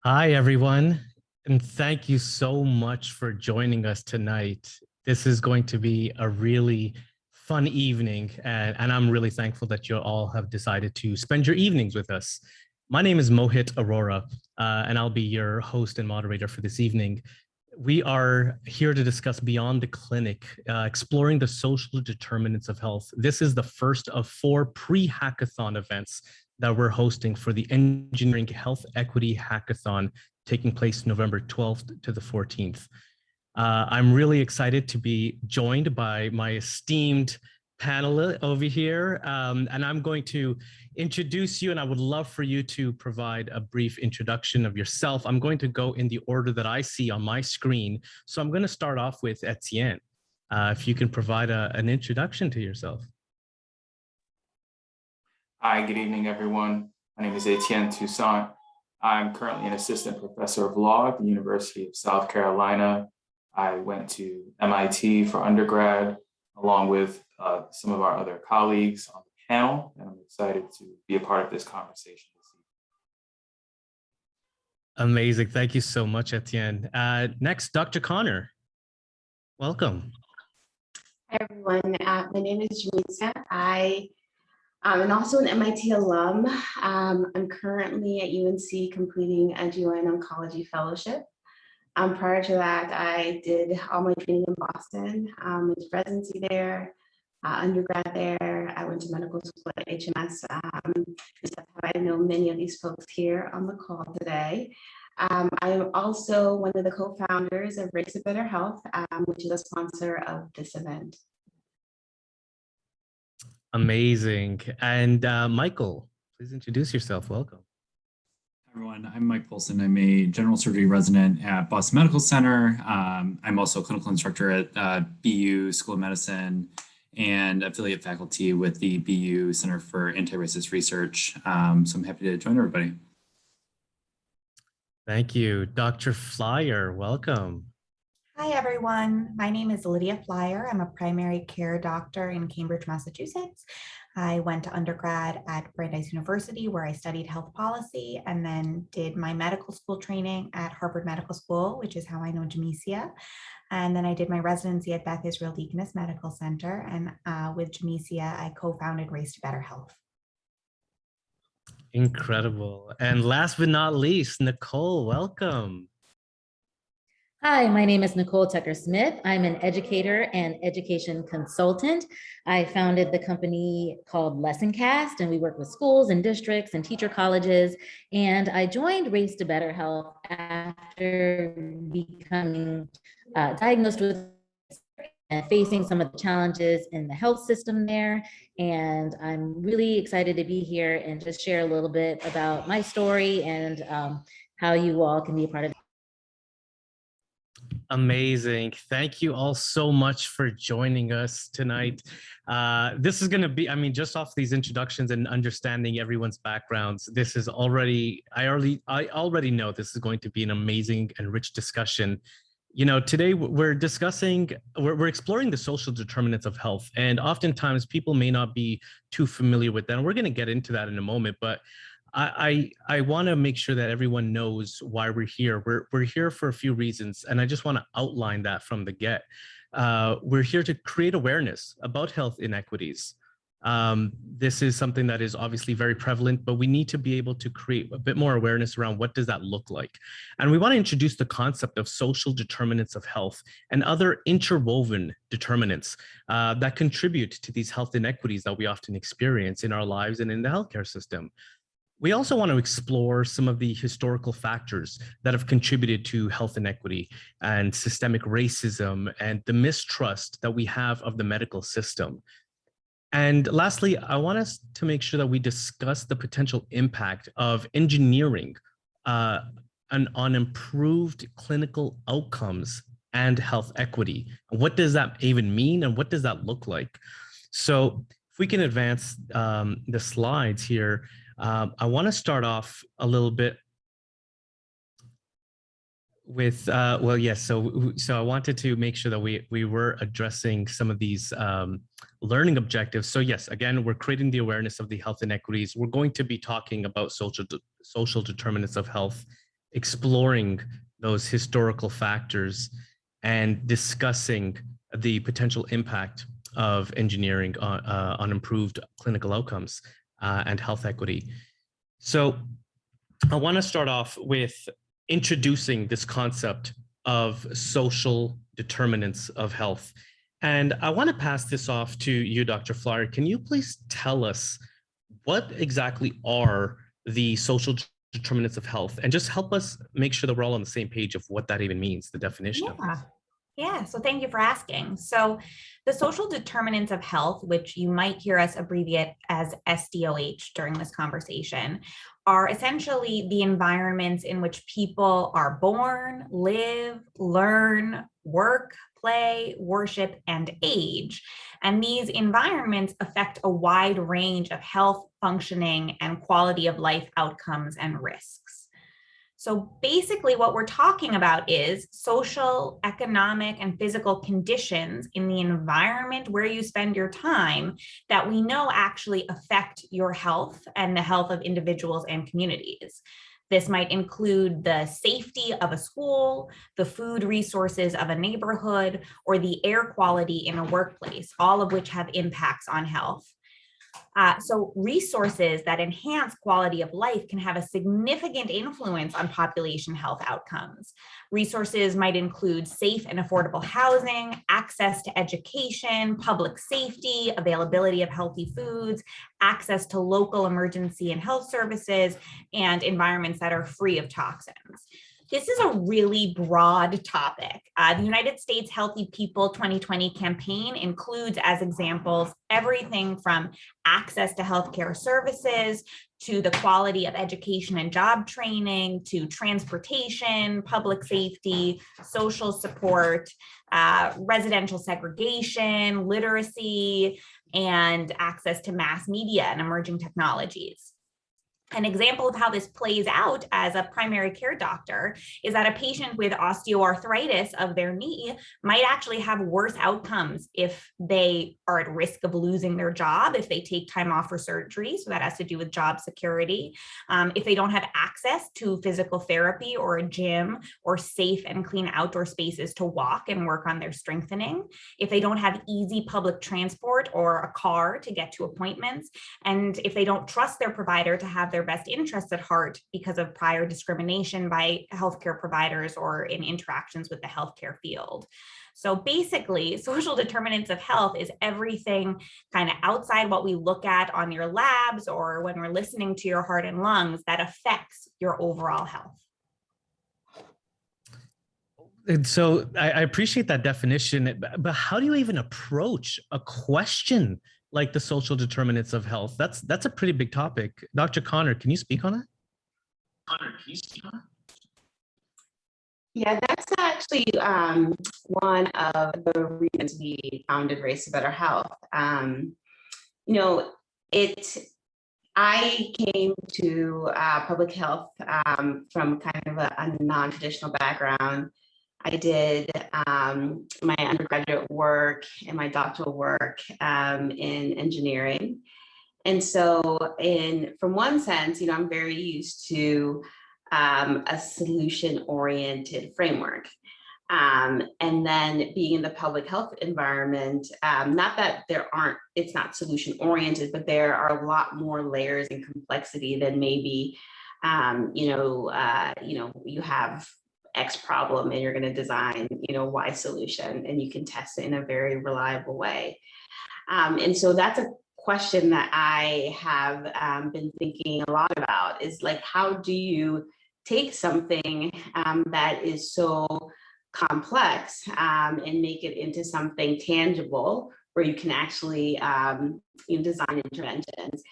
Hi, everyone, and thank you so much for joining us tonight. This is going to be a really fun evening, and I'm really thankful that you all have decided to spend your evenings with us. My name is Mohit Arora, and I'll be your host and moderator for this evening. We are here to discuss Beyond the Clinic, exploring the social determinants of health. This is the first of four pre-hackathon events that we're hosting for the Engineering Health Equity Hackathon taking place November 12th to the 14th. I'm really excited to be joined by my esteemed panel over here, and I'm going to introduce you, and I would love for you to provide a brief introduction of yourself. I'm going to go in the order that I see on my screen. So I'm going to start off with Etienne. If you can provide an introduction to yourself. Hi, good evening, everyone. My name is Etienne Toussaint. I'm currently an assistant professor of law at the University of South Carolina. I went to MIT for undergrad, along with some of our other colleagues on the panel, and I'm excited to be a part of this conversation this evening. Amazing. Thank you so much, Etienne. Next, Dr. Connor. Welcome. Hi, everyone. My name is Jamisa. I'm also an MIT alum. I'm currently at UNC completing a GYN Oncology Fellowship. Prior to that, I did all my training in Boston, went to residency there, undergrad there. I went to medical school at HMS. I know many of these folks here on the call today. I am also one of the co-founders of Race to Better Health, which is a sponsor of this event. Amazing. And Michael, please introduce yourself. Welcome. Hi, everyone. I'm Mike Polson. I'm a general surgery resident at Boston Medical Center. I'm also a clinical instructor at BU School of Medicine and affiliate faculty with the BU Center for Anti-Racist Research. So I'm happy to join everybody. Thank you. Dr. Flyer, welcome. Hi, everyone. My name is Lydia Flyer. I'm a primary care doctor in Cambridge, Massachusetts. I went to undergrad at Brandeis University, where I studied health policy, and then did my medical school training at Harvard Medical School, which is how I know Jamesia. And then I did my residency at Beth Israel Deaconess Medical Center. And with Jamesia, I co-founded Race to Better Health. Incredible. And last but not least, Nicole, welcome. Hi, my name is Nicole Tucker-Smith. I'm an educator and education consultant. I founded the company called LessonCast, and we work with schools and districts and teacher colleges. And I joined Race to Better Health after becoming diagnosed with and facing some of the challenges in the health system there. And I'm really excited to be here and just share a little bit about my story and how you all can be a part of it. Amazing. Thank you all so much for joining us tonight. This is going to be, I mean, just off these introductions and understanding everyone's backgrounds, this is already, I already know this is going to be an amazing and rich discussion. You know, today we're discussing, we're exploring the social determinants of health, and oftentimes people may not be too familiar with that. And we're going to get into that in a moment, but I want to make sure that everyone knows why we're here. We're here for a few reasons, and I just want to outline that from the get. We're here to create awareness about health inequities. This is something that is obviously very prevalent, but we need to be able to create a bit more awareness around what does that look like. And we want to introduce the concept of social determinants of health and other interwoven determinants that contribute to these health inequities that we often experience in our lives and in the healthcare system. We also want to explore some of the historical factors that have contributed to health inequity and systemic racism and the mistrust that we have of the medical system. And lastly, I want us to make sure that we discuss the potential impact of engineering on improved clinical outcomes and health equity. What does that even mean, and what does that look like? So if we can advance the slides here, I want to start off a little bit with, well, yes, so I wanted to make sure that we were addressing some of these learning objectives. So yes, again, we're creating the awareness of the health inequities. We're going to be talking about social determinants of health exploring those historical factors and discussing the potential impact of engineering on improved clinical outcomes and health equity. So I want to start off with introducing this concept of social determinants of health. And I want to pass this off to you, Dr. Flyer. Can you please tell us what exactly are the social determinants of health, and just help us make sure that we're all on the same page of what that even means, the definition of this? Yeah, so thank you for asking. So the social determinants of health, which you might hear us abbreviate as SDOH during this conversation, are essentially the environments in which people are born, live, learn, work, play, worship, and age. And these environments affect a wide range of health, functioning, and quality of life outcomes and risks. So basically what we're talking about is social, economic, and physical conditions in the environment where you spend your time that we know actually affect your health and the health of individuals and communities. This might include the safety of a school, the food resources of a neighborhood, or the air quality in a workplace, all of which have impacts on health. So resources that enhance quality of life can have a significant influence on population health outcomes. Resources might include safe and affordable housing, access to education, public safety, availability of healthy foods, access to local emergency and health services, and environments that are free of toxins. This is a really broad topic. The United States Healthy People 2020 campaign includes, as examples, everything from access to healthcare services, to the quality of education and job training, to transportation, public safety, social support, residential segregation, literacy, and access to mass media and emerging technologies. An example of how this plays out as a primary care doctor is that a patient with osteoarthritis of their knee might actually have worse outcomes if they are at risk of losing their job, if they take time off for surgery. So that has to do with job security. If they don't have access to physical therapy or a gym or safe and clean outdoor spaces to walk and work on their strengthening. If they don't have easy public transport or a car to get to appointments. And if they don't trust their provider to have their best interests at heart because of prior discrimination by healthcare providers or in interactions with the healthcare field. So basically, social determinants of health is everything kind of outside what we look at on your labs or when we're listening to your heart and lungs that affects your overall health. And so I appreciate that definition, but how do you even approach a question like the social determinants of health? That's a pretty big topic. Dr. Connor, can you speak on that? Yeah, that's actually one of the reasons we founded Race to Better Health. I came to public health from kind of a non-traditional background. I did my undergraduate work and my doctoral work in engineering. And so from one sense, I'm very used to a solution-oriented framework. And then being in the public health environment, not that it's not solution-oriented, but there are a lot more layers and complexity than maybe, you have X problem and you're going to design, Y solution, and you can test it in a very reliable way. And so that's a question that I have been thinking a lot about is like, how do you take something that is so complex and make it into something tangible where you can actually design interventions?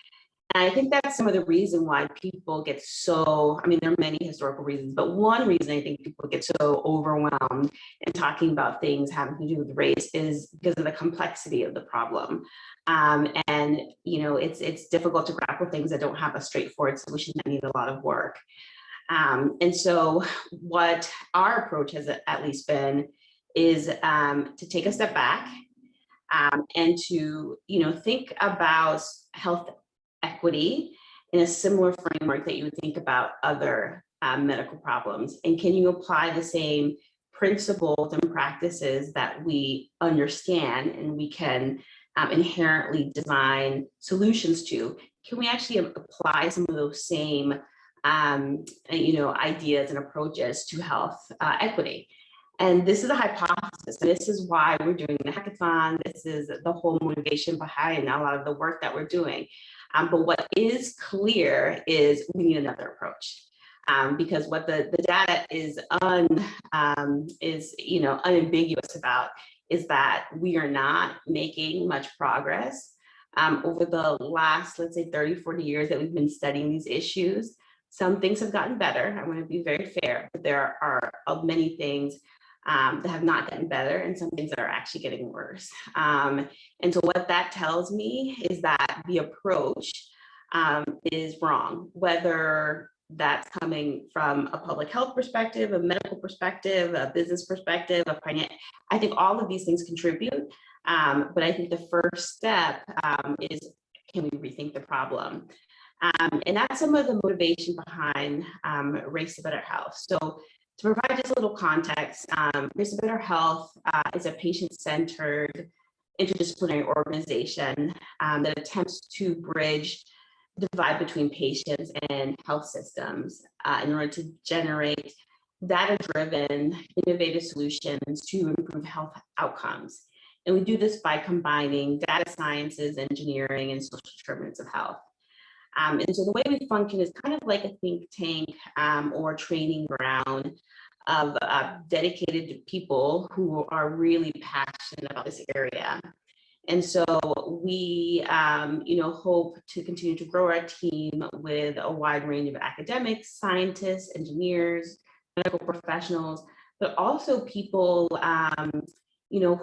And I think that's some of the reason why people get so, there are many historical reasons, but one reason I think people get so overwhelmed in talking about things having to do with race is because of the complexity of the problem. It's difficult to grapple things that don't have a straightforward solution that need a lot of work. And so what our approach has at least been is to take a step back and to, think about health equity in a similar framework that you would think about other medical problems? And can you apply the same principles and practices that we understand and we can inherently design solutions to? Can we actually apply some of those same ideas and approaches to health equity? And this is a hypothesis. This is why we're doing the hackathon. This is the whole motivation behind a lot of the work that we're doing. But what is clear is we need another approach. Because what the data is unambiguous about is that we are not making much progress. Over the last, let's say 30, 40 years that we've been studying these issues, some things have gotten better. I want to be very fair, but there are many things that have not gotten better and some things that are actually getting worse. And so what that tells me is that the approach is wrong, whether that's coming from a public health perspective, a medical perspective, a business perspective, a financial. I think all of these things contribute, but I think the first step is, can we rethink the problem? And that's some of the motivation behind Race to Better Health. So to provide just a little context, Race to Better Health is a patient-centered interdisciplinary organization that attempts to bridge the divide between patients and health systems in order to generate data-driven, innovative solutions to improve health outcomes. And we do this by combining data sciences, engineering, and social determinants of health. And so the way we function is kind of like a think tank or a training ground of dedicated people who are really passionate about this area. And so we, hope to continue to grow our team with a wide range of academics, scientists, engineers, medical professionals, but also people,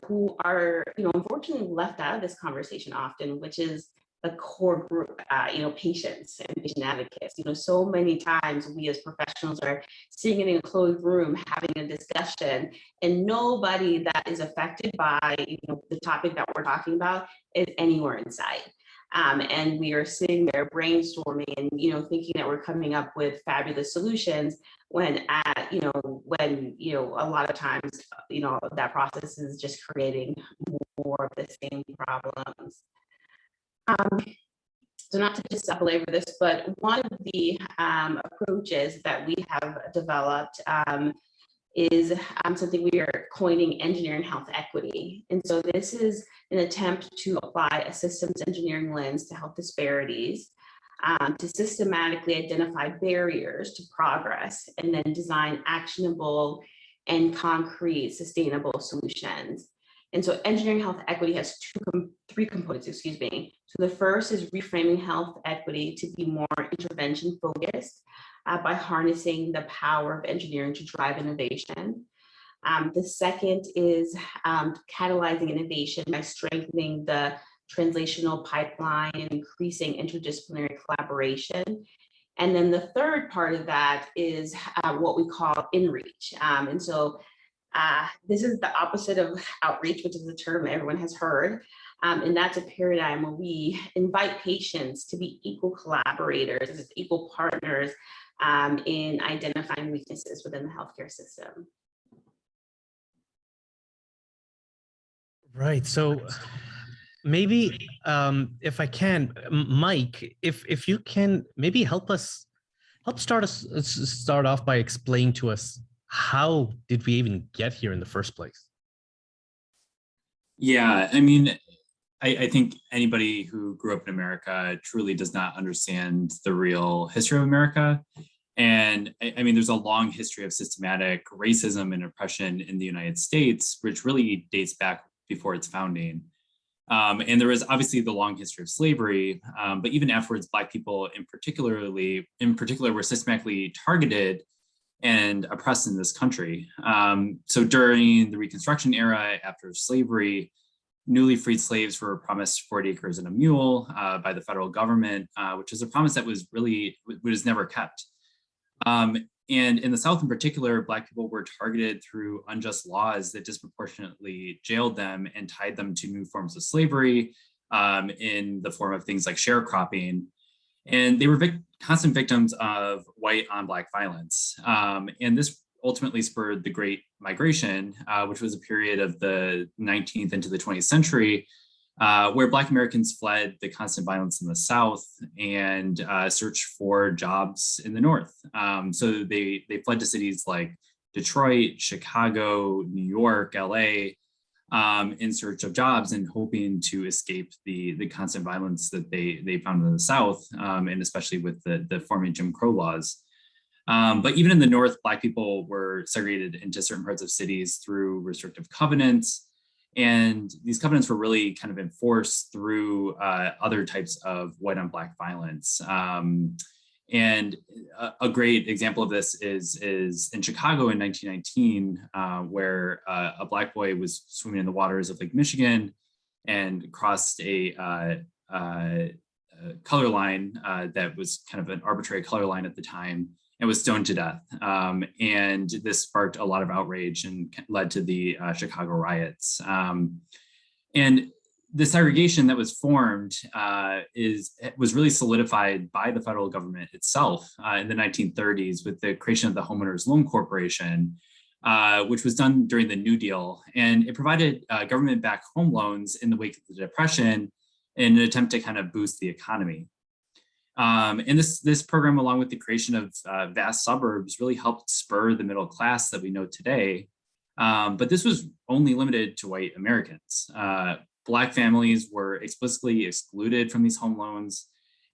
who are, unfortunately left out of this conversation often, which is the core group, patients and patient advocates. So many times we as professionals are sitting in a closed room having a discussion, and nobody that is affected by the topic that we're talking about is anywhere in sight. And we are sitting there brainstorming and thinking that we're coming up with fabulous solutions when a lot of times that process is just creating more of the same problems. So not to just belabor this, but one of the approaches that we have developed is something we are coining engineering health equity. And so this is an attempt to apply a systems engineering lens to health disparities, to systematically identify barriers to progress and then design actionable and concrete sustainable solutions. And so engineering health equity has three components, So the first is reframing health equity to be more intervention focused by harnessing the power of engineering to drive innovation. The second is catalyzing innovation by strengthening the translational pipeline and increasing interdisciplinary collaboration. And then the third part of that is what we call in-reach. And so this is the opposite of outreach, which is a term everyone has heard. And that's a paradigm where we invite patients to be equal collaborators, equal partners in identifying weaknesses within the healthcare system. Right. So maybe if I can, Mike, if you can maybe help start off by explaining to us, how did we even get here in the first place? Yeah, I mean, I think anybody who grew up in America truly does not understand the real history of America. And I mean, there's a long history of systematic racism and oppression in the United States, which really dates back before its founding. And there is obviously the long history of slavery, but even afterwards, Black people in particular were systematically targeted and oppressed in this country. So during the Reconstruction era, after slavery, newly freed slaves were promised 40 acres and a mule by the federal government, which is a promise that was never kept. And in the South in particular, Black people were targeted through unjust laws that disproportionately jailed them and tied them to new forms of slavery in the form of things like sharecropping. And they were constant victims of white on Black violence. And this ultimately spurred the Great Migration, which was a period of the 19th into the 20th century, where Black Americans fled the constant violence in the South and searched for jobs in the North. So they fled to cities like Detroit, Chicago, New York, LA, in search of jobs and hoping to escape the constant violence that they found in the South, and especially with the forming Jim Crow laws. But even in the North, Black people were segregated into certain parts of cities through restrictive covenants. And these covenants were really kind of enforced through other types of white on Black violence. And a great example of this is in Chicago in 1919, where a Black boy was swimming in the waters of Lake Michigan and crossed a color line that was kind of an arbitrary color line at the time and was stoned to death. And this sparked a lot of outrage and led to the Chicago riots. And the segregation that was formed was really solidified by the federal government itself in the 1930s with the creation of the Homeowners Loan Corporation, which was done during the New Deal. And it provided government-backed home loans in the wake of the Depression in an attempt to kind of boost the economy. And this program, along with the creation of vast suburbs, really helped spur the middle class that we know today. But this was only limited to white Americans. Black families were explicitly excluded from these home loans,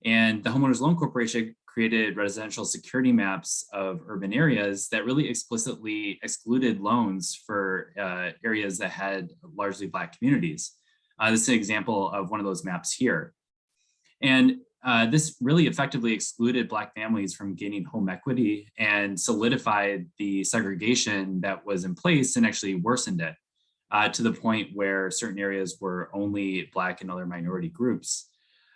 and the Homeowners Loan Corporation created residential security maps of urban areas that really explicitly excluded loans for areas that had largely Black communities. This is an example of one of those maps here. And this really effectively excluded Black families from gaining home equity and solidified the segregation that was in place and actually worsened it. To the point where certain areas were only Black and other minority groups.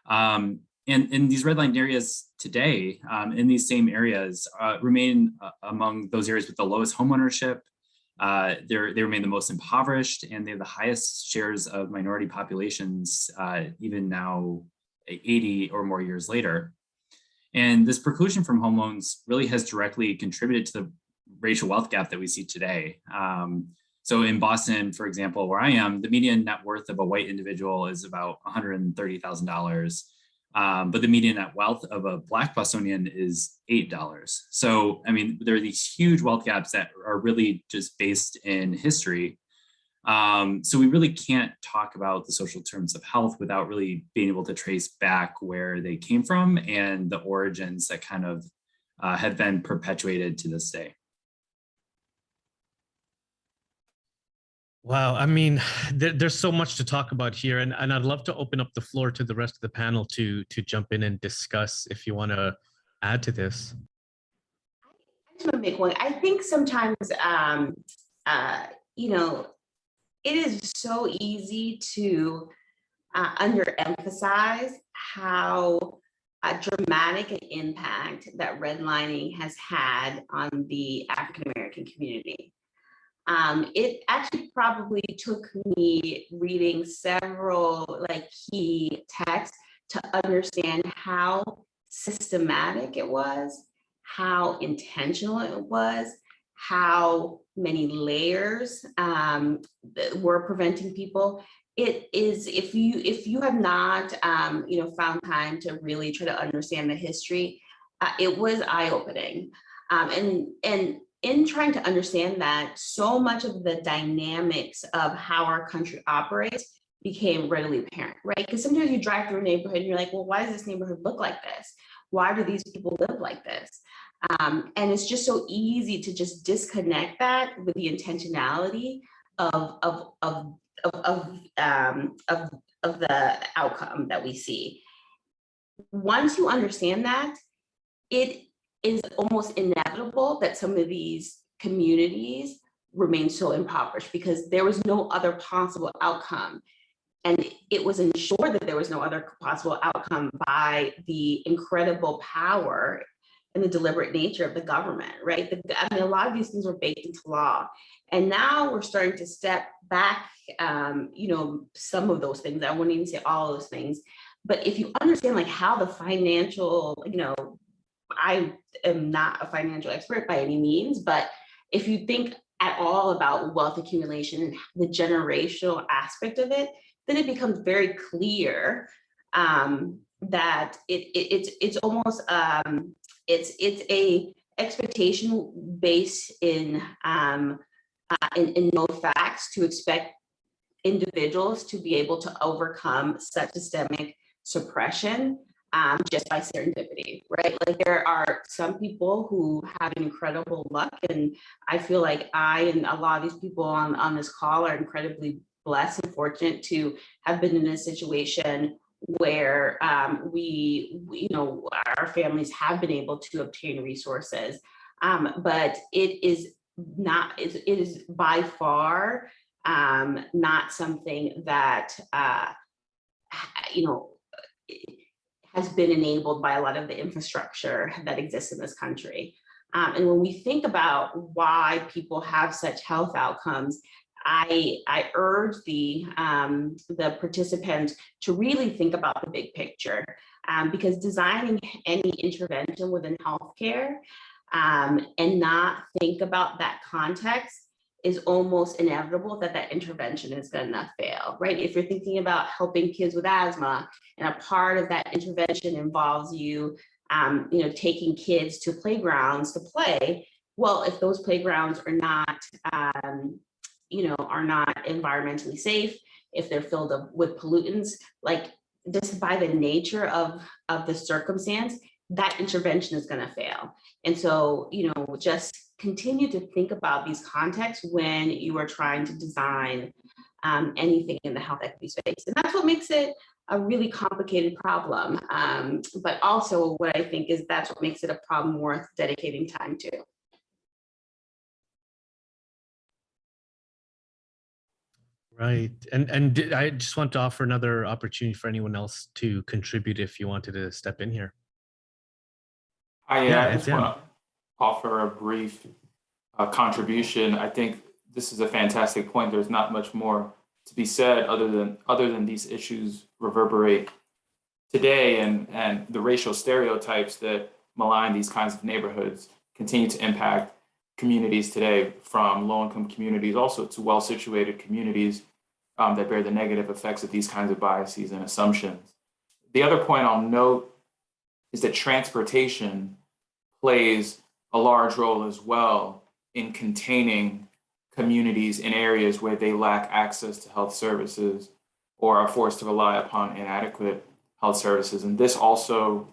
And in these redlined areas today, in these same areas, remain among those areas with the lowest homeownership. They remain the most impoverished, and they have the highest shares of minority populations, even now 80 or more years later. And this preclusion from home loans really has directly contributed to the racial wealth gap that we see today. So in Boston, for example, where I am, the median net worth of a white individual is about $130,000. But the median net wealth of a Black Bostonian is $8. So, I mean, there are these huge wealth gaps that are really just based in history. So we really can't talk about the social terms of health without really being able to trace back where they came from and the origins that kind of have been perpetuated to this day. Wow, I mean, there's so much to talk about here, and I'd love to open up the floor to the rest of the panel to jump in and discuss if you want to add to this. I just want to make one. I think sometimes, you know, it is so easy to underemphasize how dramatic an impact that redlining has had on the African American community. It actually probably took me reading several key texts to understand how systematic it was, how intentional it was, how many layers were preventing people. It is, if you have not found time to really try to understand the history, it was eye-opening. And in trying to understand that, so much of the dynamics of how our country operates became readily apparent, right? Because sometimes you drive through a neighborhood and you're like, well, why does this neighborhood look like this? Why do these people live like this? And it's just so easy to just disconnect that with the intentionality of the outcome that we see. Once you understand that, it is almost inevitable that some of these communities remain so impoverished because there was no other possible outcome. And it was ensured that there was no other possible outcome by the incredible power and the deliberate nature of the government, right? I mean, a lot of these things were baked into law. And now we're starting to step back, some of those things, I wouldn't even say all of those things, But if you understand like how the financial, I am not a financial expert by any means, but if you think at all about wealth accumulation and the generational aspect of it, then it becomes very clear that it's almost it's a expectation based in no facts to expect individuals to be able to overcome such systemic suppression just by serendipity, right? Like there are some people who have incredible luck, and I feel like I and a lot of these people on this call are incredibly blessed and fortunate to have been in a situation where our families have been able to obtain resources, but it is by far not something that has been enabled by a lot of the infrastructure that exists in this country. And when we think about why people have such health outcomes, I urge the participants to really think about the big picture, because designing any intervention within healthcare and not think about that context is almost inevitable that intervention is going to fail, right? If you're thinking about helping kids with asthma, and a part of that intervention involves you, taking kids to playgrounds to play. Well, if those playgrounds are not, are not environmentally safe, if they're filled up with pollutants, like just by the nature of the circumstance, that intervention is going to fail. And so, just continue to think about these contexts when you are trying to design anything in the health equity space. And that's what makes it a really complicated problem. But also what I think is that's what makes it a problem worth dedicating time to. Right. And I just want to offer another opportunity for anyone else to contribute if you wanted to step in here. I just want to offer a brief contribution. I think this is a fantastic point. There's not much more to be said other than these issues reverberate today, and the racial stereotypes that malign these kinds of neighborhoods continue to impact communities today, from low-income communities also to well-situated communities that bear the negative effects of these kinds of biases and assumptions. The other point I'll note is that transportation plays a large role as well in containing communities in areas where they lack access to health services or are forced to rely upon inadequate health services. And this also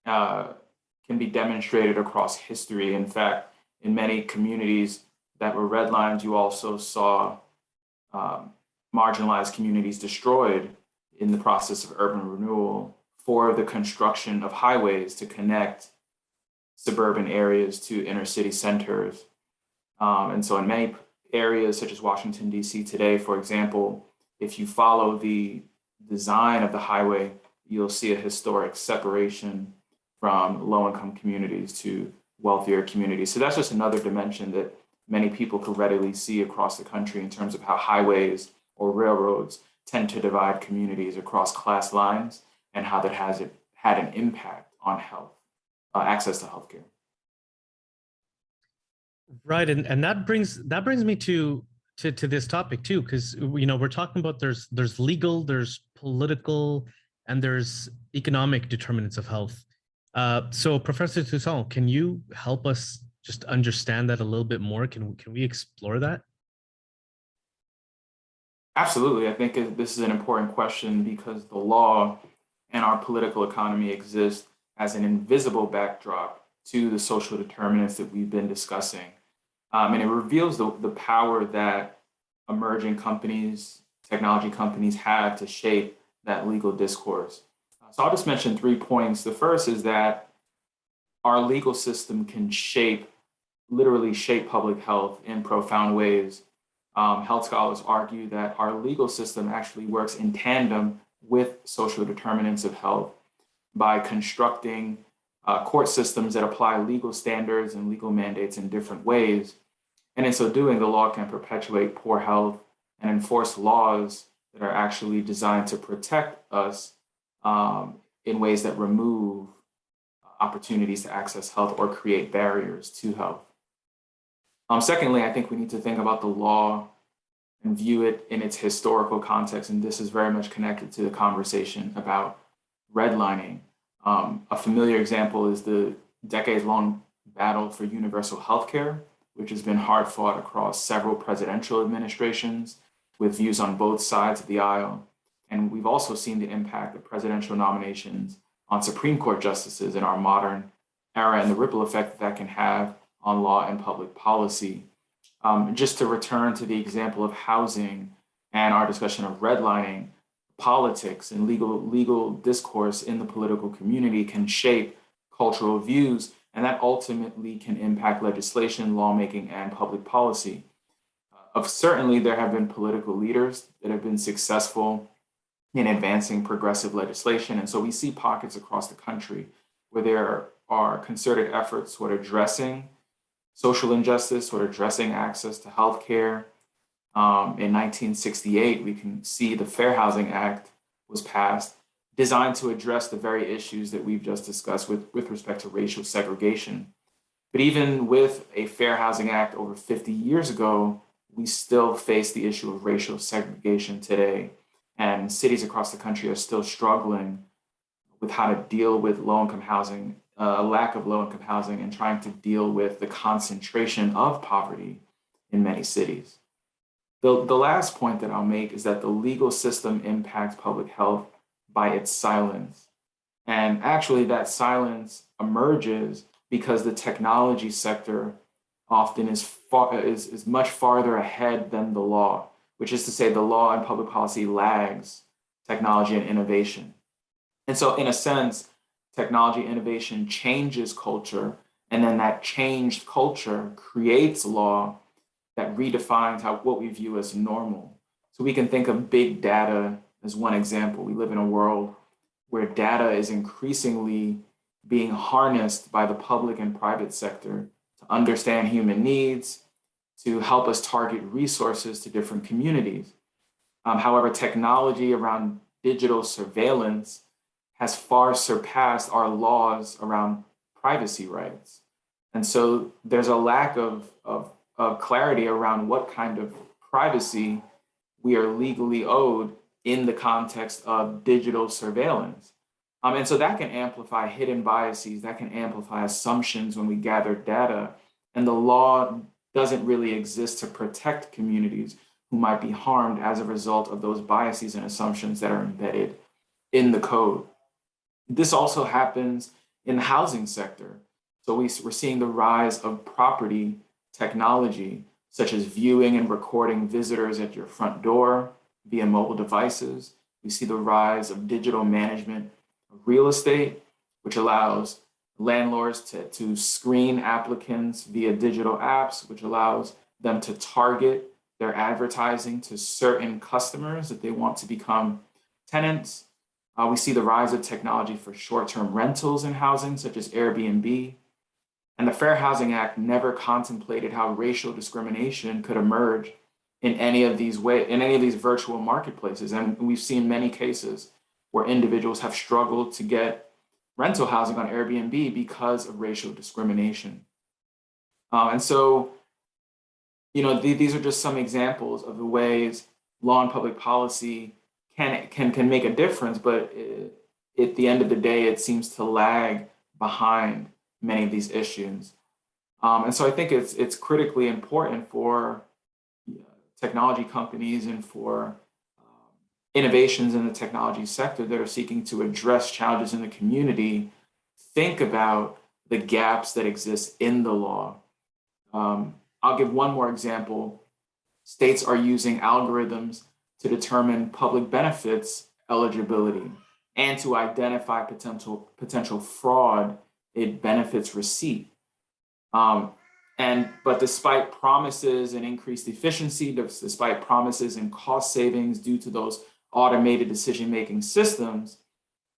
can be demonstrated across history. In fact, in many communities that were redlined, you also saw marginalized communities destroyed in the process of urban renewal for the construction of highways to connect suburban areas to inner city centers. And so in many areas such as Washington, D.C. today, for example, if you follow the design of the highway, you'll see a historic separation from low-income communities to wealthier communities. So that's just another dimension that many people could readily see across the country in terms of how highways or railroads tend to divide communities across class lines and how that has had an impact on health, access to healthcare. Right, and that brings me to this topic too, because we're talking about there's legal, there's political, and there's economic determinants of health. So Professor Toussaint, can you help us just understand that a little bit more? Can we explore that? Absolutely. I think this is an important question because the law and our political economy exist as an invisible backdrop to the social determinants that we've been discussing. And it reveals the power that emerging companies, technology companies have to shape that legal discourse. So I'll just mention 3 points. The first is that our legal system can literally shape public health in profound ways. Health scholars argue that our legal system actually works in tandem with social determinants of health by constructing court systems that apply legal standards and legal mandates in different ways. And in so doing, the law can perpetuate poor health and enforce laws that are actually designed to protect us in ways that remove opportunities to access health or create barriers to health. Secondly, I think we need to think about the law and view it in its historical context. And this is very much connected to the conversation about redlining. A familiar example is the decades-long battle for universal healthcare, which has been hard fought across several presidential administrations with views on both sides of the aisle. And we've also seen the impact of presidential nominations on Supreme Court justices in our modern era and the ripple effect that can have on law and public policy. Just to return to the example of housing and our discussion of redlining, politics and legal discourse in the political community can shape cultural views, and that ultimately can impact legislation, lawmaking, and public policy. Certainly, there have been political leaders that have been successful in advancing progressive legislation, and so we see pockets across the country where there are concerted efforts toward addressing social injustice, toward addressing access to healthcare. In 1968, we can see the Fair Housing Act was passed, designed to address the very issues that we've just discussed with respect to racial segregation. But even with a Fair Housing Act over 50 years ago, we still face the issue of racial segregation today. And cities across the country are still struggling with how to deal with low-income housing, a lack of low-income housing, and trying to deal with the concentration of poverty in many cities. The last point that I'll make is that the legal system impacts public health by its silence. And actually that silence emerges because the technology sector often is much farther ahead than the law, which is to say the law and public policy lags technology and innovation. And so in a sense, technology innovation changes culture, and then that changed culture creates law that redefines what we view as normal. So we can think of big data as one example. We live in a world where data is increasingly being harnessed by the public and private sector to understand human needs, to help us target resources to different communities. However, technology around digital surveillance has far surpassed our laws around privacy rights. And so there's a lack of clarity around what kind of privacy we are legally owed in the context of digital surveillance. And so that can amplify hidden biases, that can amplify assumptions when we gather data. And the law doesn't really exist to protect communities who might be harmed as a result of those biases and assumptions that are embedded in the code. This also happens in the housing sector. So we're seeing the rise of property technology, such as viewing and recording visitors at your front door via mobile devices. We see the rise of digital management of real estate, which allows landlords to screen applicants via digital apps, which allows them to target their advertising to certain customers that they want to become tenants. We see the rise of technology for short-term rentals in housing, such as Airbnb. And the Fair Housing Act never contemplated how racial discrimination could emerge in any of these virtual marketplaces. And we've seen many cases where individuals have struggled to get rental housing on Airbnb because of racial discrimination. And so, these are just some examples of the ways law and public policy can make a difference, but at the end of the day, it seems to lag behind many of these issues. And so I think it's critically important for technology companies and for innovations in the technology sector that are seeking to address challenges in the community, think about the gaps that exist in the law. I'll give one more example. States are using algorithms to determine public benefits eligibility and to identify potential fraud in benefits receipt. But despite promises and increased efficiency, despite promises and cost savings due to those automated decision-making systems,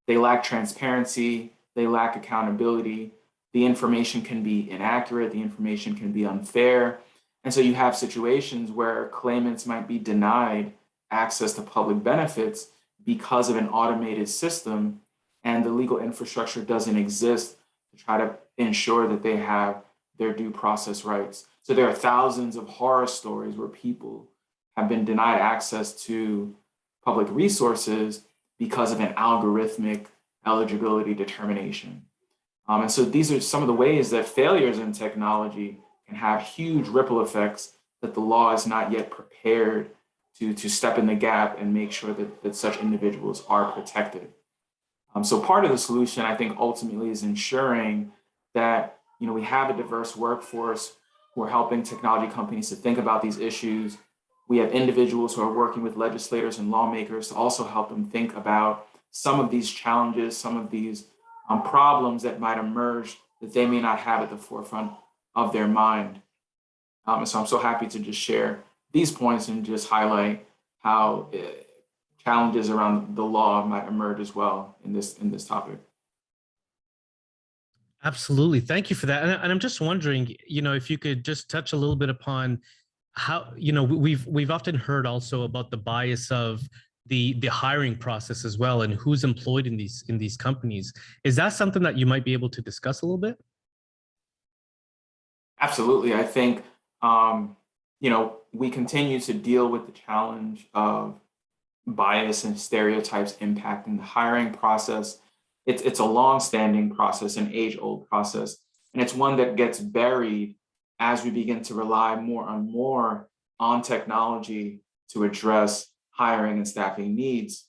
they lack transparency, they lack accountability. The information can be inaccurate, the information can be unfair. And so you have situations where claimants might be denied access to public benefits because of an automated system and the legal infrastructure doesn't exist to try to ensure that they have their due process rights. So there are thousands of horror stories where people have been denied access to public resources because of an algorithmic eligibility determination. And so these are some of the ways that failures in technology can have huge ripple effects that the law is not yet prepared to step in the gap and make sure that such individuals are protected. So part of the solution, I think, ultimately is ensuring that we have a diverse workforce who are helping technology companies to think about these issues. We have individuals who are working with legislators and lawmakers to also help them think about some of these challenges, some of these problems that might emerge that they may not have at the forefront of their mind. And so I'm so happy to just share these points and just highlight how challenges around the law might emerge as well in this topic. Absolutely. Thank you for that. And I'm just wondering, if you could just touch a little bit upon how, we've often heard also about the bias of the hiring process as well, and who's employed in these companies. Is that something that you might be able to discuss a little bit? Absolutely. I think, we continue to deal with the challenge of bias and stereotypes impacting the hiring process. It's a long-standing process, an age-old process, and it's one that gets buried as we begin to rely more and more on technology to address hiring and staffing needs.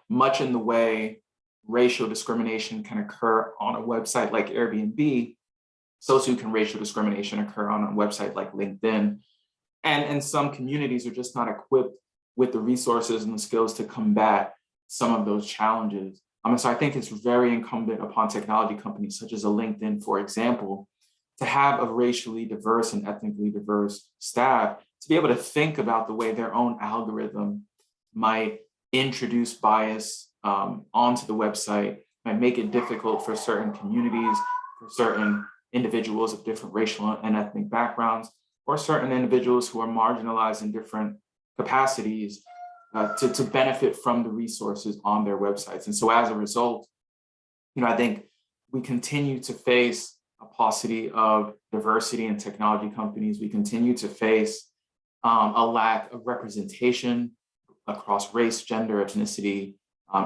Much in the way racial discrimination can occur on a website like Airbnb, so too can racial discrimination occur on a website like LinkedIn. And some communities are just not equipped with the resources and the skills to combat some of those challenges. And so I think it's very incumbent upon technology companies such as a LinkedIn, for example, to have a racially diverse and ethnically diverse staff to be able to think about the way their own algorithm might introduce bias onto the website, might make it difficult for certain communities, for certain individuals of different racial and ethnic backgrounds, or certain individuals who are marginalized in different capacities to benefit from the resources on their websites. And so as a result, I think we continue to face a paucity of diversity in technology companies. We continue to face a lack of representation across race, gender, ethnicity,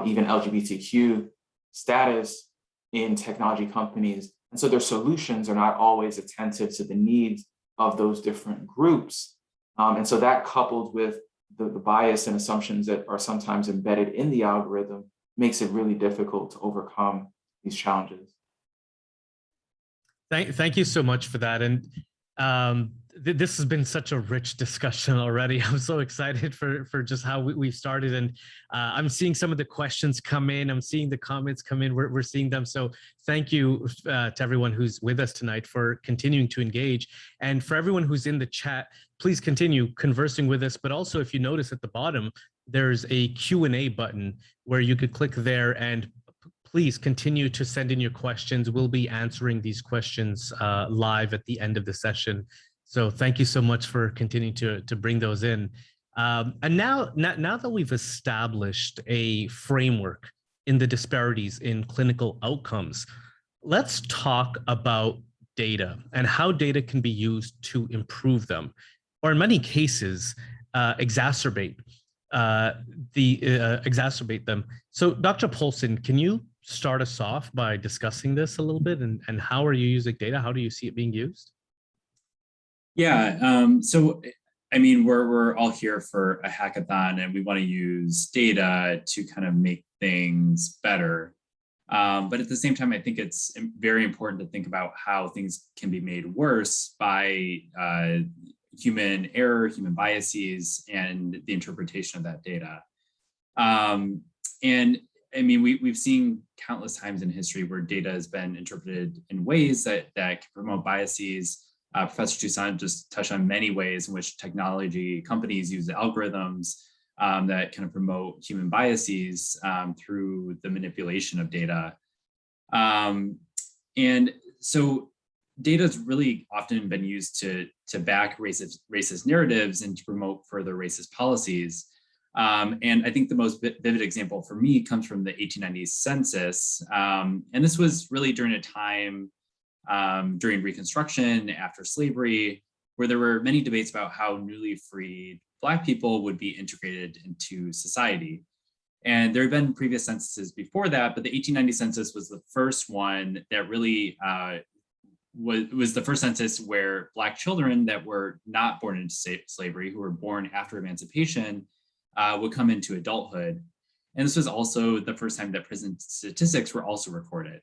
even LGBTQ status in technology companies. And so their solutions are not always attentive to the needs of those different groups. And so that, coupled with the bias and assumptions that are sometimes embedded in the algorithm, makes it really difficult to overcome these challenges. Thank you so much for that. And this has been such a rich discussion already. I'm so excited for just how we've started. And I'm seeing some of the questions come in. I'm seeing the comments come in. We're seeing them. So thank you to everyone who's with us tonight for continuing to engage. And for everyone who's in the chat, please continue conversing with us. But also, if you notice at the bottom, there's a Q&A button where you could click there, and please continue to send in your questions. We'll be answering these questions live at the end of the session. So thank you so much for continuing to bring those in. And now that we've established a framework in the disparities in clinical outcomes, let's talk about data and how data can be used to improve them, or in many cases, exacerbate them. So Dr. Poulsen, can you start us off by discussing this a little bit, and how are you using data? How do you see it being used? Yeah, so I mean, we're all here for a hackathon, and we want to use data to kind of make things better. But at the same time, I think it's very important to think about how things can be made worse by human error, human biases, and the interpretation of that data. And I mean, we've seen countless times in history where data has been interpreted in ways that can promote biases. Professor Toussaint just touched on many ways in which technology companies use the algorithms that kind of promote human biases through the manipulation of data. And so data has really often been used to back racist narratives and to promote further racist policies. And I think the most vivid example for me comes from the 1890s census. And this was really during a time during Reconstruction, after slavery, where there were many debates about how newly freed Black people would be integrated into society. And there had been previous censuses before that, but the 1890 census was the first one that really was the first census where Black children that were not born into slavery, who were born after emancipation, would come into adulthood. And this was also the first time that prison statistics were also recorded.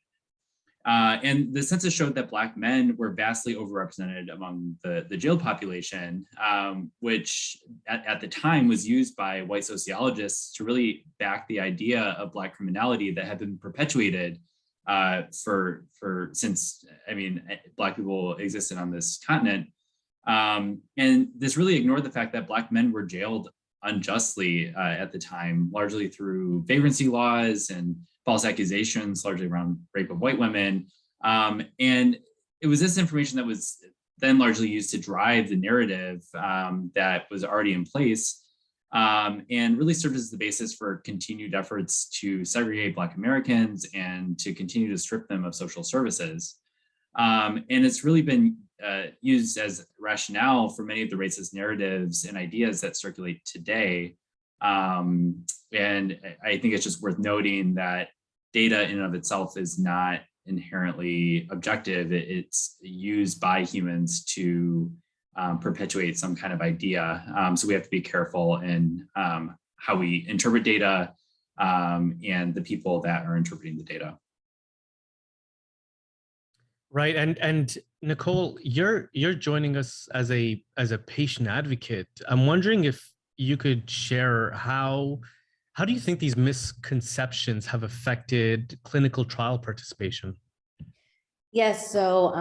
And the census showed that Black men were vastly overrepresented among the jail population, which at the time was used by white sociologists to really back the idea of Black criminality that had been perpetuated since Black people existed on this continent. And this really ignored the fact that Black men were jailed unjustly at the time, largely through vagrancy laws and false accusations, largely around rape of white women. And it was this information that was then largely used to drive the narrative that was already in place, and really served as the basis for continued efforts to segregate Black Americans and to continue to strip them of social services. And it's really been used as rationale for many of the racist narratives and ideas that circulate today. And I think it's just worth noting that data in and of itself is not inherently objective. It's used by humans to perpetuate some kind of idea. So we have to be careful in how we interpret data and the people that are interpreting the data. Right, and Nicole, you're joining us as a patient advocate. I'm wondering if you could share how do you think these misconceptions have affected clinical trial participation? Yes, so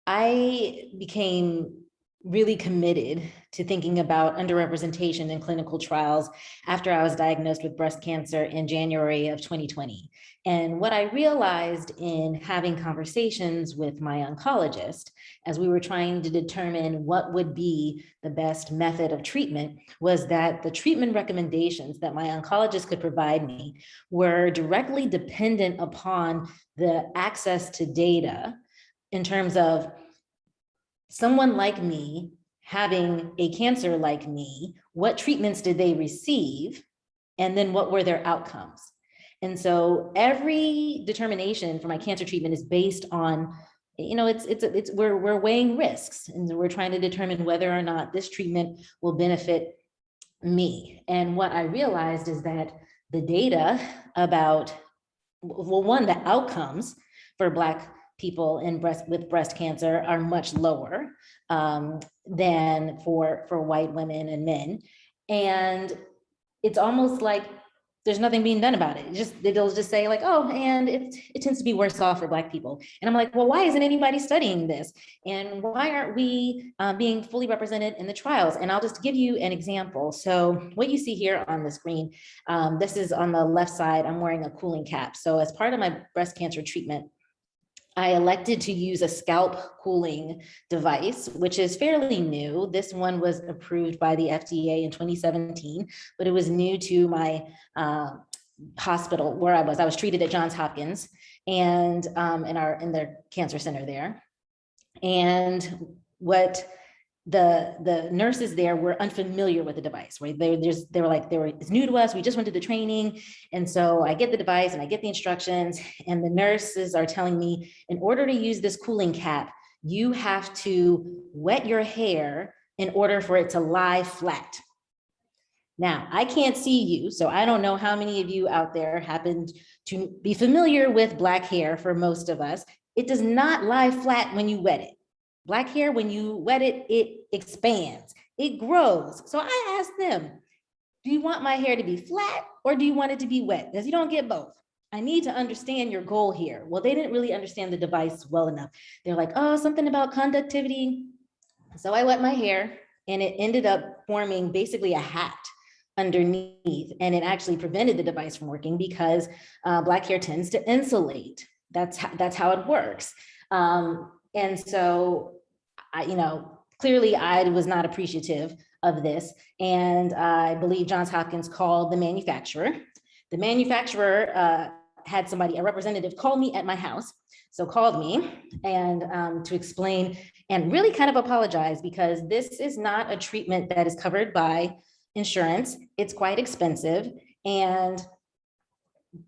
I became really committed to thinking about underrepresentation in clinical trials after I was diagnosed with breast cancer in January of 2020. And what I realized in having conversations with my oncologist, as we were trying to determine what would be the best method of treatment, was that the treatment recommendations that my oncologist could provide me were directly dependent upon the access to data in terms of someone like me having a cancer like me, what treatments did they receive? And then what were their outcomes? And so every determination for my cancer treatment is based on, we're weighing risks, and we're trying to determine whether or not this treatment will benefit me. And what I realized is that the data about, well, one, the outcomes for Black people with breast cancer are much lower than for white women and men. And it's almost like there's nothing being done about it. It'll just say like, oh, and it tends to be worse off for Black people. And I'm like, well, why isn't anybody studying this? And why aren't we being fully represented in the trials? And I'll just give you an example. So what you see here on the screen, this is on the left side, I'm wearing a cooling cap. So as part of my breast cancer treatment, I elected to use a scalp cooling device, which is fairly new. This one was approved by the FDA in 2017, but it was new to my hospital where I was. I was treated at Johns Hopkins and in their cancer center there. And what the nurses there were unfamiliar with the device, right? It's new to us. We just went to the training. And so I get the device and I get the instructions, and the nurses are telling me, in order to use this cooling cap, you have to wet your hair in order for it to lie flat. Now, I can't see you, so I don't know how many of you out there happen to be familiar with Black hair. For most of us, it does not lie flat when you wet it. Black hair, when you wet it, it expands, it grows. So I asked them, do you want my hair to be flat or do you want it to be wet? Because you don't get both. I need to understand your goal here. Well, they didn't really understand the device well enough. They're like, oh, something about conductivity. So I wet my hair and it ended up forming basically a hat underneath. And it actually prevented the device from working because Black hair tends to insulate. That's how it works. And so, clearly I was not appreciative of this. And I believe Johns Hopkins called the manufacturer. The manufacturer had somebody, a representative, call me at my house. So called me and to explain and really kind of apologize, because this is not a treatment that is covered by insurance. It's quite expensive. And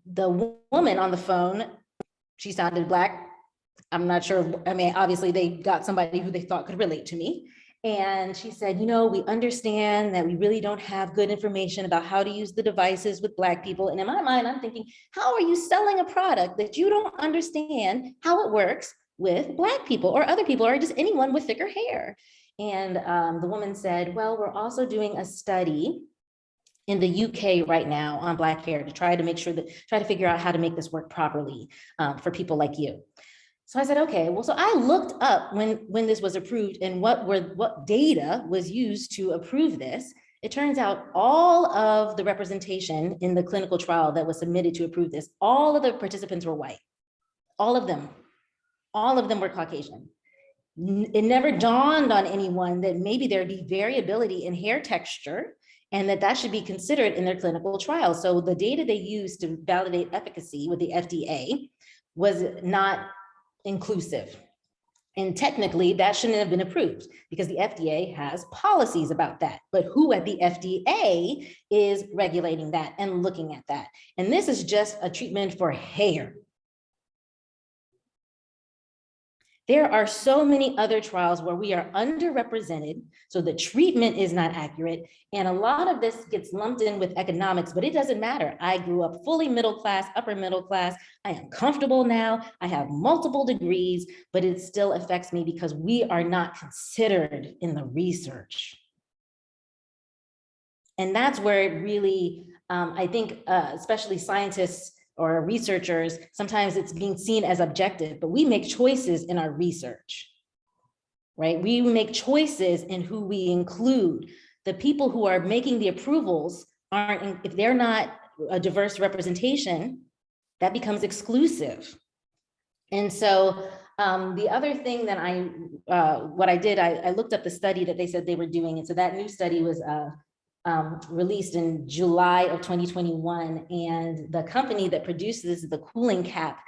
the woman on the phone, she sounded Black. I'm not sure. I mean, obviously they got somebody who they thought could relate to me. And she said, you know, we understand that we really don't have good information about how to use the devices with Black people. And in my mind, I'm thinking, how are you selling a product that you don't understand how it works with Black people or other people or just anyone with thicker hair? And the woman said, well, we're also doing a study in the UK right now on Black hair to try to make sure that, try to figure out how to make this work properly for people like you. So I said, okay, well, so I looked up when this was approved and what data was used to approve this. It turns out all of the representation in the clinical trial that was submitted to approve this, all of the participants were white, all of them were Caucasian. It never dawned on anyone that maybe there'd be variability in hair texture and that should be considered in their clinical trial. So the data they used to validate efficacy with the FDA was not inclusive. And technically that shouldn't have been approved because the FDA has policies about that. But who at the FDA is regulating that and looking at that? And this is just a treatment for hair. There are so many other trials where we are underrepresented, so the treatment is not accurate. And a lot of this gets lumped in with economics, but it doesn't matter. I grew up fully middle class, upper middle class. I am comfortable now. I have multiple degrees, but it still affects me because we are not considered in the research. And that's where it really, I think, especially scientists or researchers, sometimes it's being seen as objective, but we make choices in our research, right? We make choices in who we include. The people who are making the approvals aren't, if they're not a diverse representation, that becomes exclusive. And so the other thing that what I did, I looked up the study that they said they were doing. And so that new study was released in July of 2021. And the company that produces the cooling cap,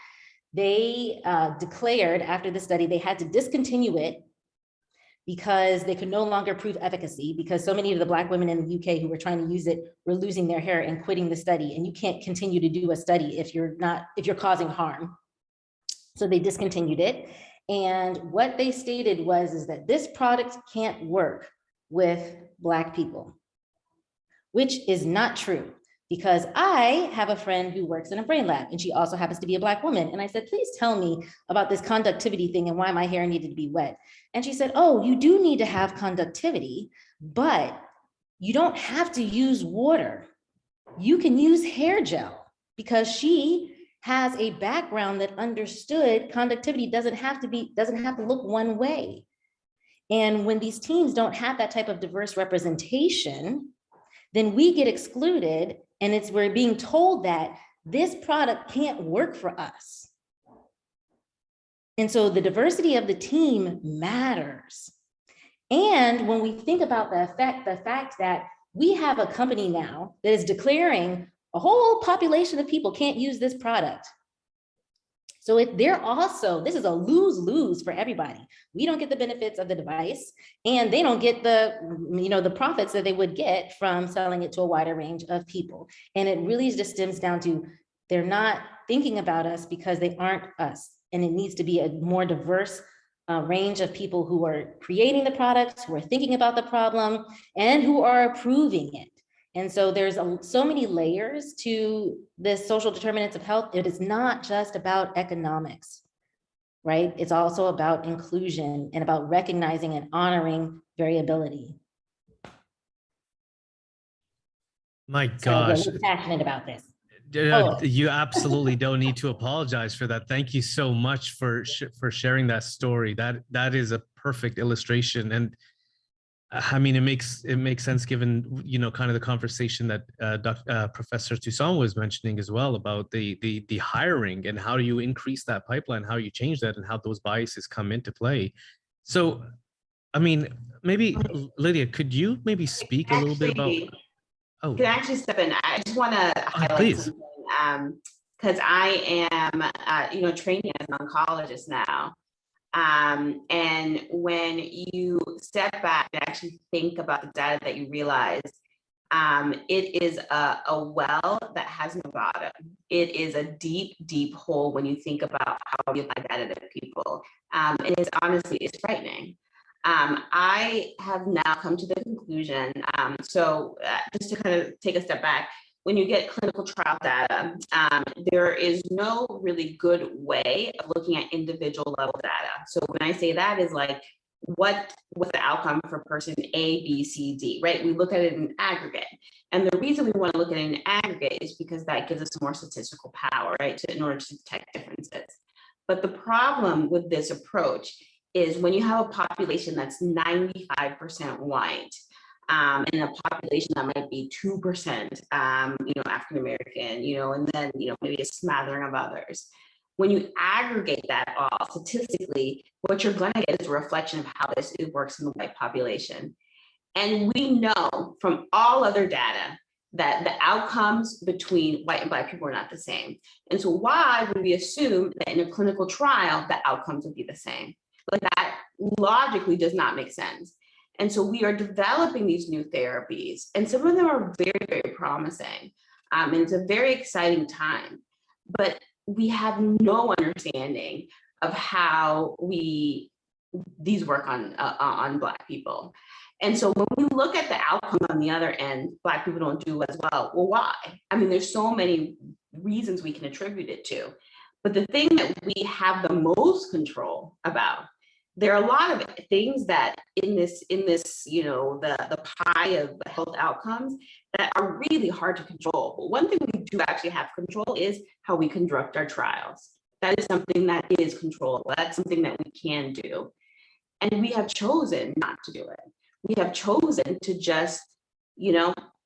they declared after the study, they had to discontinue it because they could no longer prove efficacy because so many of the Black women in the UK who were trying to use it were losing their hair and quitting the study. And you can't continue to do a study if you're causing harm. So they discontinued it. And what they stated is that this product can't work with Black people, which is not true, because I have a friend who works in a brain lab and she also happens to be a Black woman. And I said, please tell me about this conductivity thing and why my hair needed to be wet. And she said, oh, you do need to have conductivity, but you don't have to use water. You can use hair gel, because she has a background that understood conductivity doesn't have to look one way. And when these teams don't have that type of diverse representation, then we get excluded, and we're being told that this product can't work for us. And so the diversity of the team matters. And when we think about the fact that we have a company now that is declaring a whole population of people can't use this product. So this is a lose-lose for everybody. We don't get the benefits of the device, and they don't get the profits that they would get from selling it to a wider range of people. And it really just stems down to they're not thinking about us because they aren't us. And it needs to be a more diverse range of people who are creating the products, who are thinking about the problem, and who are approving it. And so there's so many layers to this social determinants of health. It is not just about economics, right? It's also about inclusion and about recognizing and honoring variability. My gosh. So I'm passionate about this. You absolutely don't need to apologize for that. Thank you so much for sharing that story. That is a perfect illustration. And I mean, it makes sense given, kind of the conversation that Professor Toussaint was mentioning as well about the hiring and how do you increase that pipeline, how you change that, and how those biases come into play. So, I mean, maybe Lydia, could you maybe speak a little bit about? Oh, Can I actually step in? I just want to highlight please. something because I am, training as an oncologist now. And when you step back and actually think about the data that you realize, it is a well that has no bottom. It is a deep, deep hole when you think about how we apply data to people. And it's honestly, it's frightening. I have now come to the conclusion, just to kind of take a step back, when you get clinical trial data, there is no really good way of looking at individual level data. So when I say that is like, what was the outcome for person A, B, C, D, right? We look at it in aggregate. And the reason we want to look at it in aggregate is because that gives us more statistical power, right? In order to detect differences. But the problem with this approach is when you have a population that's 95% white, and a population that might be 2%, African American, and then, maybe a smattering of others. When you aggregate that all statistically, what you're going to get is a reflection of how it works in the white population. And we know from all other data that the outcomes between white and Black people are not the same. And so why would we assume that in a clinical trial, the outcomes would be the same? Like that logically does not make sense. And so we are developing these new therapies, and some of them are very, very promising. And it's a very exciting time, but we have no understanding of how these work on Black people. And so when we look at the outcome on the other end, Black people don't do as well. Well, why? I mean, there's so many reasons we can attribute it to, but the thing that we have the most control about, there are a lot of things that in this, the pie of health outcomes that are really hard to control. But one thing we do actually have control is how we conduct our trials. That is something that is controllable. That's something that we can do. And we have chosen not to do it. We have chosen to just,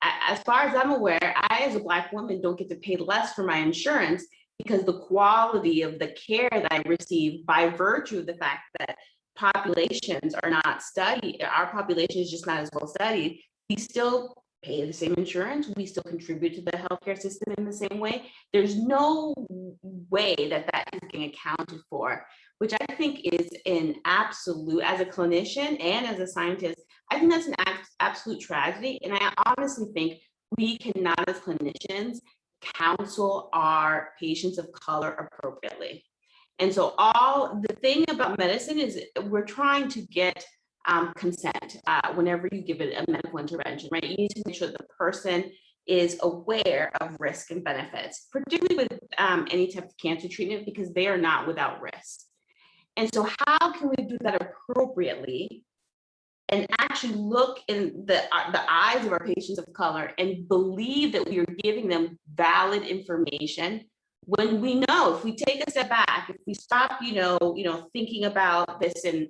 as far as I'm aware, I as a Black woman don't get to pay less for my insurance because the quality of the care that I receive by virtue of the fact that populations are not studied, our population is just not as well studied, we still pay the same insurance, we still contribute to the healthcare system in the same way. There's no way that is getting accounted for, which I think is an absolute, as a clinician and as a scientist, I think that's an absolute tragedy. And I honestly think we cannot, as clinicians, counsel our patients of color appropriately. And so the thing about medicine is we're trying to get consent whenever you give it a medical intervention, right? You need to make sure that the person is aware of risk and benefits, particularly with any type of cancer treatment, because they are not without risk. And so how can we do that appropriately and actually look in the eyes of our patients of color and believe that we are giving them valid information when we know, if we take a step back, if we stop, thinking about this and,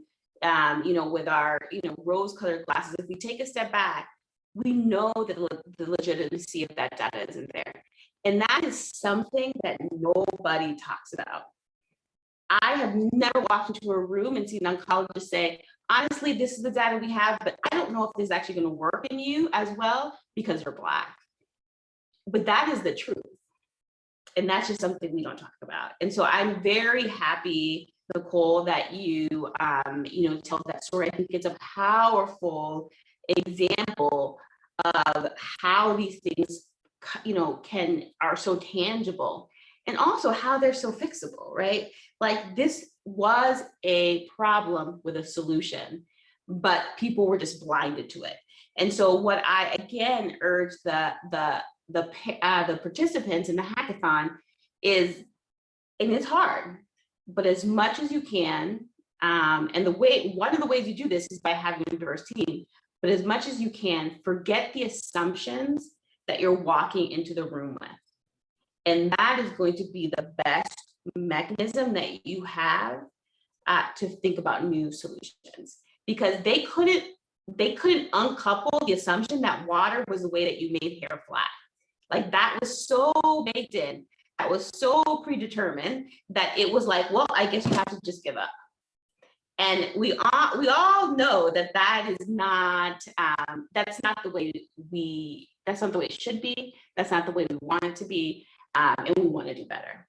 with our, rose-colored glasses, if we take a step back, we know that the legitimacy of that data isn't there. And that is something that nobody talks about. I have never walked into a room and seen an oncologist say, honestly, this is the data we have, but I don't know if this is actually going to work in you as well because you're Black. But that is the truth. And that's just something we don't talk about. And so I'm very happy, Nicole, that you, tell that story. I think it's a powerful example of how these things, are so tangible, and also how they're so fixable, right? Like this was a problem with a solution, but people were just blinded to it. And so what I again urge the participants in the hackathon is, and it's hard, but as much as you can, and one of the ways you do this is by having a diverse team, but as much as you can, forget the assumptions that you're walking into the room with. And that is going to be the best mechanism that you have to think about new solutions, because they couldn't uncouple the assumption that water was the way that you made hair flat. Like that was so baked in, that was so predetermined that it was like, well, I guess you have to just give up. And we all know that that is not, that's not the way that's not the way it should be. That's not the way we want it to be. And we want to do better.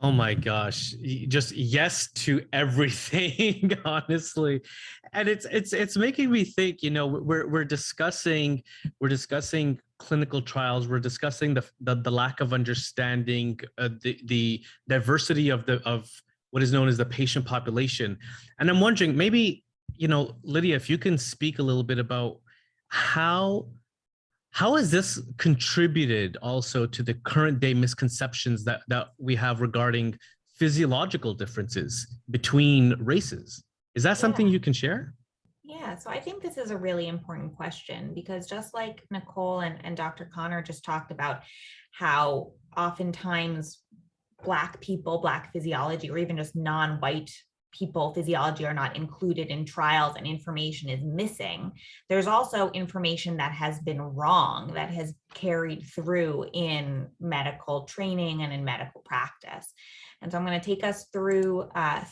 Oh my gosh, just yes to everything, honestly. And it's making me think, we're discussing clinical trials, we're discussing the lack of understanding, the diversity of what is known as the patient population. And I'm wondering, maybe, Lydia, if you can speak a little bit about how has this contributed also to the current day misconceptions that we have regarding physiological differences between races? Is that something you can share? Yeah, so I think this is a really important question, because just like Nicole and Dr. Connor just talked about, how oftentimes Black people, Black physiology, or even just non-white people physiology are not included in trials and information is missing. There's also information that has been wrong, that has carried through in medical training and in medical practice. And so I'm going to take us through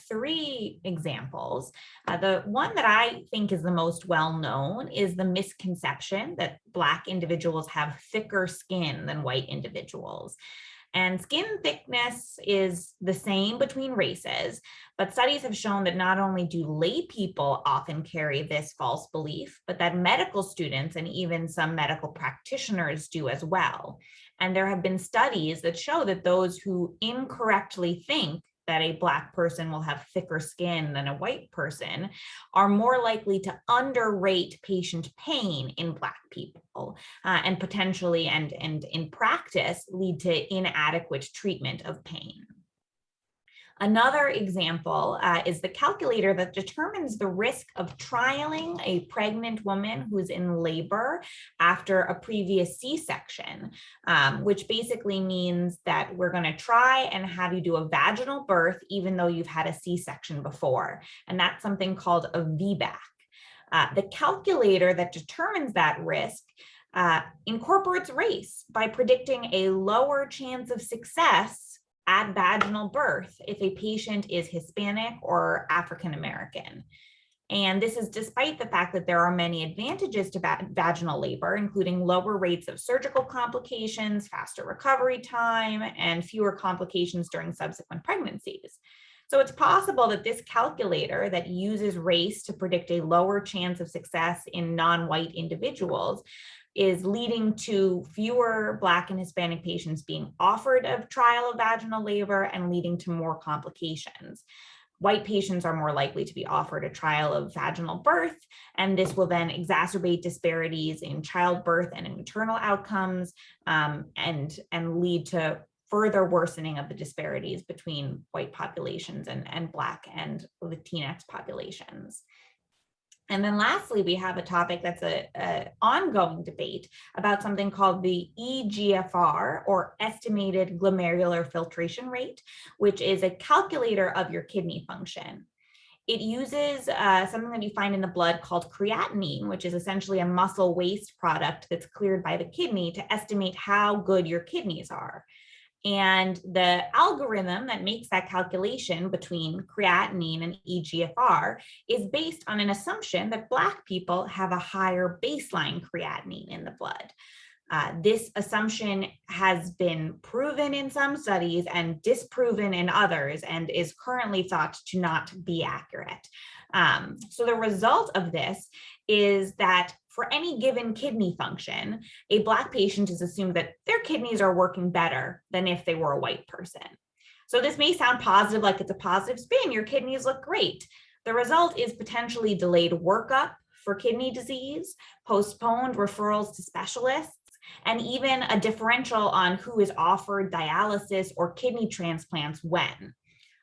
3 examples. The one that I think is the most well-known is the misconception that Black individuals have thicker skin than white individuals. And skin thickness is the same between races, but studies have shown that not only do lay people often carry this false belief, but that medical students and even some medical practitioners do as well. And there have been studies that show that those who incorrectly think that a Black person will have thicker skin than a white person are more likely to underrate patient pain in Black people, and potentially and in practice lead to inadequate treatment of pain. Another example is the calculator that determines the risk of trialing a pregnant woman who's in labor after a previous C-section, which basically means that we're going to try and have you do a vaginal birth even though you've had a C-section before. And that's something called a VBAC. The calculator that determines that risk incorporates race by predicting a lower chance of success at vaginal birth if a patient is Hispanic or African American. And this is despite the fact that there are many advantages to vaginal labor, including lower rates of surgical complications, faster recovery time, and fewer complications during subsequent pregnancies. So it's possible that this calculator that uses race to predict a lower chance of success in non-white individuals is leading to fewer Black and Hispanic patients being offered a trial of vaginal labor and leading to more complications. White patients are more likely to be offered a trial of vaginal birth, and this will then exacerbate disparities in childbirth and in maternal outcomes, and lead to further worsening of the disparities between white populations and Black and Latinx populations. And then lastly, we have a topic that's an ongoing debate about something called the eGFR, or estimated glomerular filtration rate, which is a calculator of your kidney function. It uses something that you find in the blood called creatinine, which is essentially a muscle waste product that's cleared by the kidney to estimate how good your kidneys are. And the algorithm that makes that calculation between creatinine and eGFR is based on an assumption that Black people have a higher baseline creatinine in the blood. This assumption has been proven in some studies and disproven in others, and is currently thought to not be accurate. So the result of this is that for any given kidney function, a Black patient is assumed that their kidneys are working better than if they were a white person. So this may sound positive, like it's a positive spin, your kidneys look great. The result is potentially delayed workup for kidney disease, postponed referrals to specialists, and even a differential on who is offered dialysis or kidney transplants when.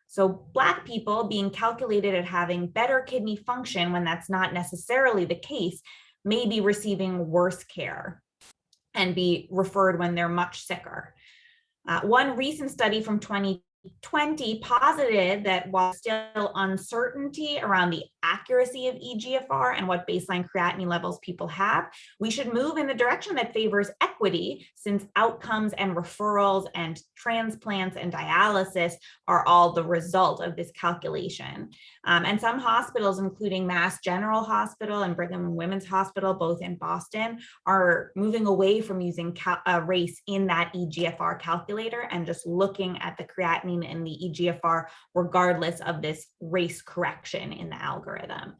So Black people being calculated at having better kidney function when that's not necessarily the case may be receiving worse care and be referred when they're much sicker. One recent study from 2020 2020 posited that while still uncertainty around the accuracy of eGFR and what baseline creatinine levels people have, we should move in the direction that favors equity, since outcomes and referrals and transplants and dialysis are all the result of this calculation. And some hospitals, including Mass General Hospital and Brigham and Women's Hospital, both in Boston, are moving away from using race in that eGFR calculator and just looking at the creatinine and the eGFR regardless of this race correction in the algorithm.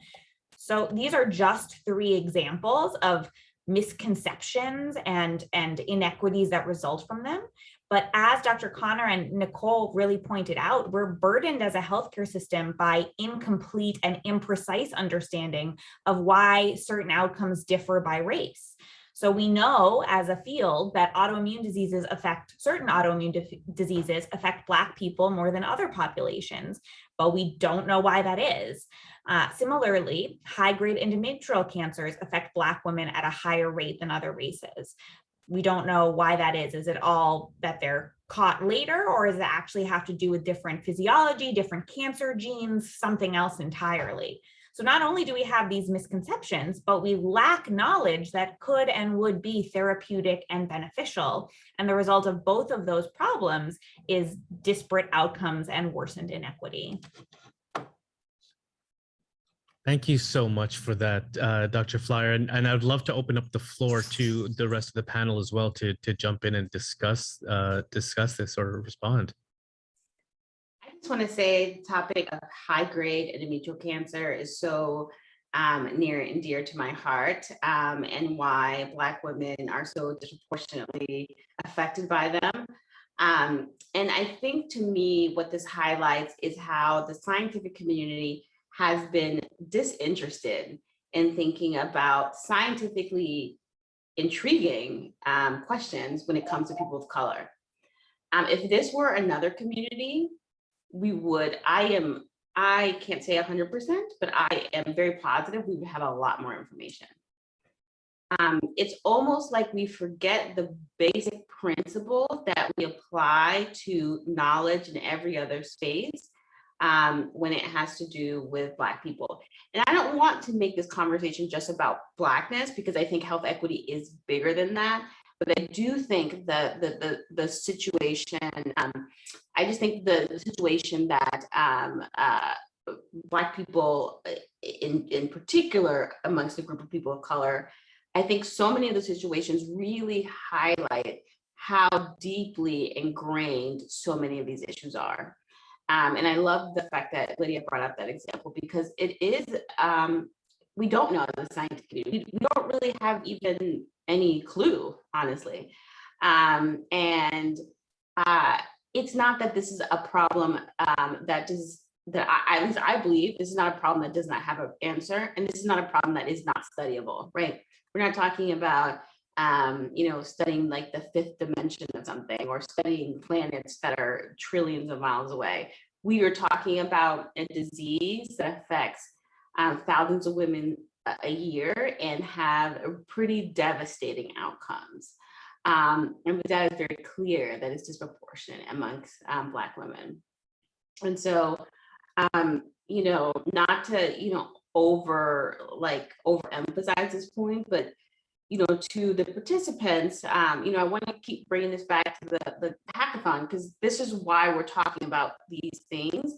So these are just 3 examples of misconceptions and inequities that result from them. But as Dr. Connor and Nicole really pointed out, we're burdened as a healthcare system by incomplete and imprecise understanding of why certain outcomes differ by race. So we know as a field that certain autoimmune diseases affect Black people more than other populations, but we don't know why that is. Similarly, high-grade endometrial cancers affect Black women at a higher rate than other races. We don't know why that is. Is it all that they're caught later, or does it actually have to do with different physiology, different cancer genes, something else entirely? So not only do we have these misconceptions, but we lack knowledge that could and would be therapeutic and beneficial. And the result of both of those problems is disparate outcomes and worsened inequity. Thank you so much for that, Dr. Flyer. And I'd love to open up the floor to the rest of the panel as well to jump in and discuss this or respond. I just want to say the topic of high-grade endometrial cancer is so near and dear to my heart, and why Black women are so disproportionately affected by them. And I think, to me, what this highlights is how the scientific community has been disinterested in thinking about scientifically intriguing questions when it comes to people of color. If this were another community, I can't say 100%, but I am very positive we would have a lot more information. It's almost like we forget the basic principle that we apply to knowledge in every other space when it has to do with Black people. And I don't want to make this conversation just about Blackness, because I think health equity is bigger than that. But I do think the situation, I just think the situation that Black people in particular amongst the group of people of color, I think so many of the situations really highlight how deeply ingrained so many of these issues are. And I love the fact that Lydia brought up that example, because it is, we don't know the scientific community. We don't really have even any clue, honestly. And it's not that this is a problem at least I believe this is not a problem that does not have an answer. And this is not a problem that is not studyable, right? We're not talking about studying like the 5th dimension of something, or studying planets that are trillions of miles away. We are talking about a disease that affects thousands of women a year and have pretty devastating outcomes. And the data is very clear that it's disproportionate amongst Black women. And so, not to, overemphasize this point, but to the participants, I want to keep bringing this back to the hackathon, because this is why we're talking about these things,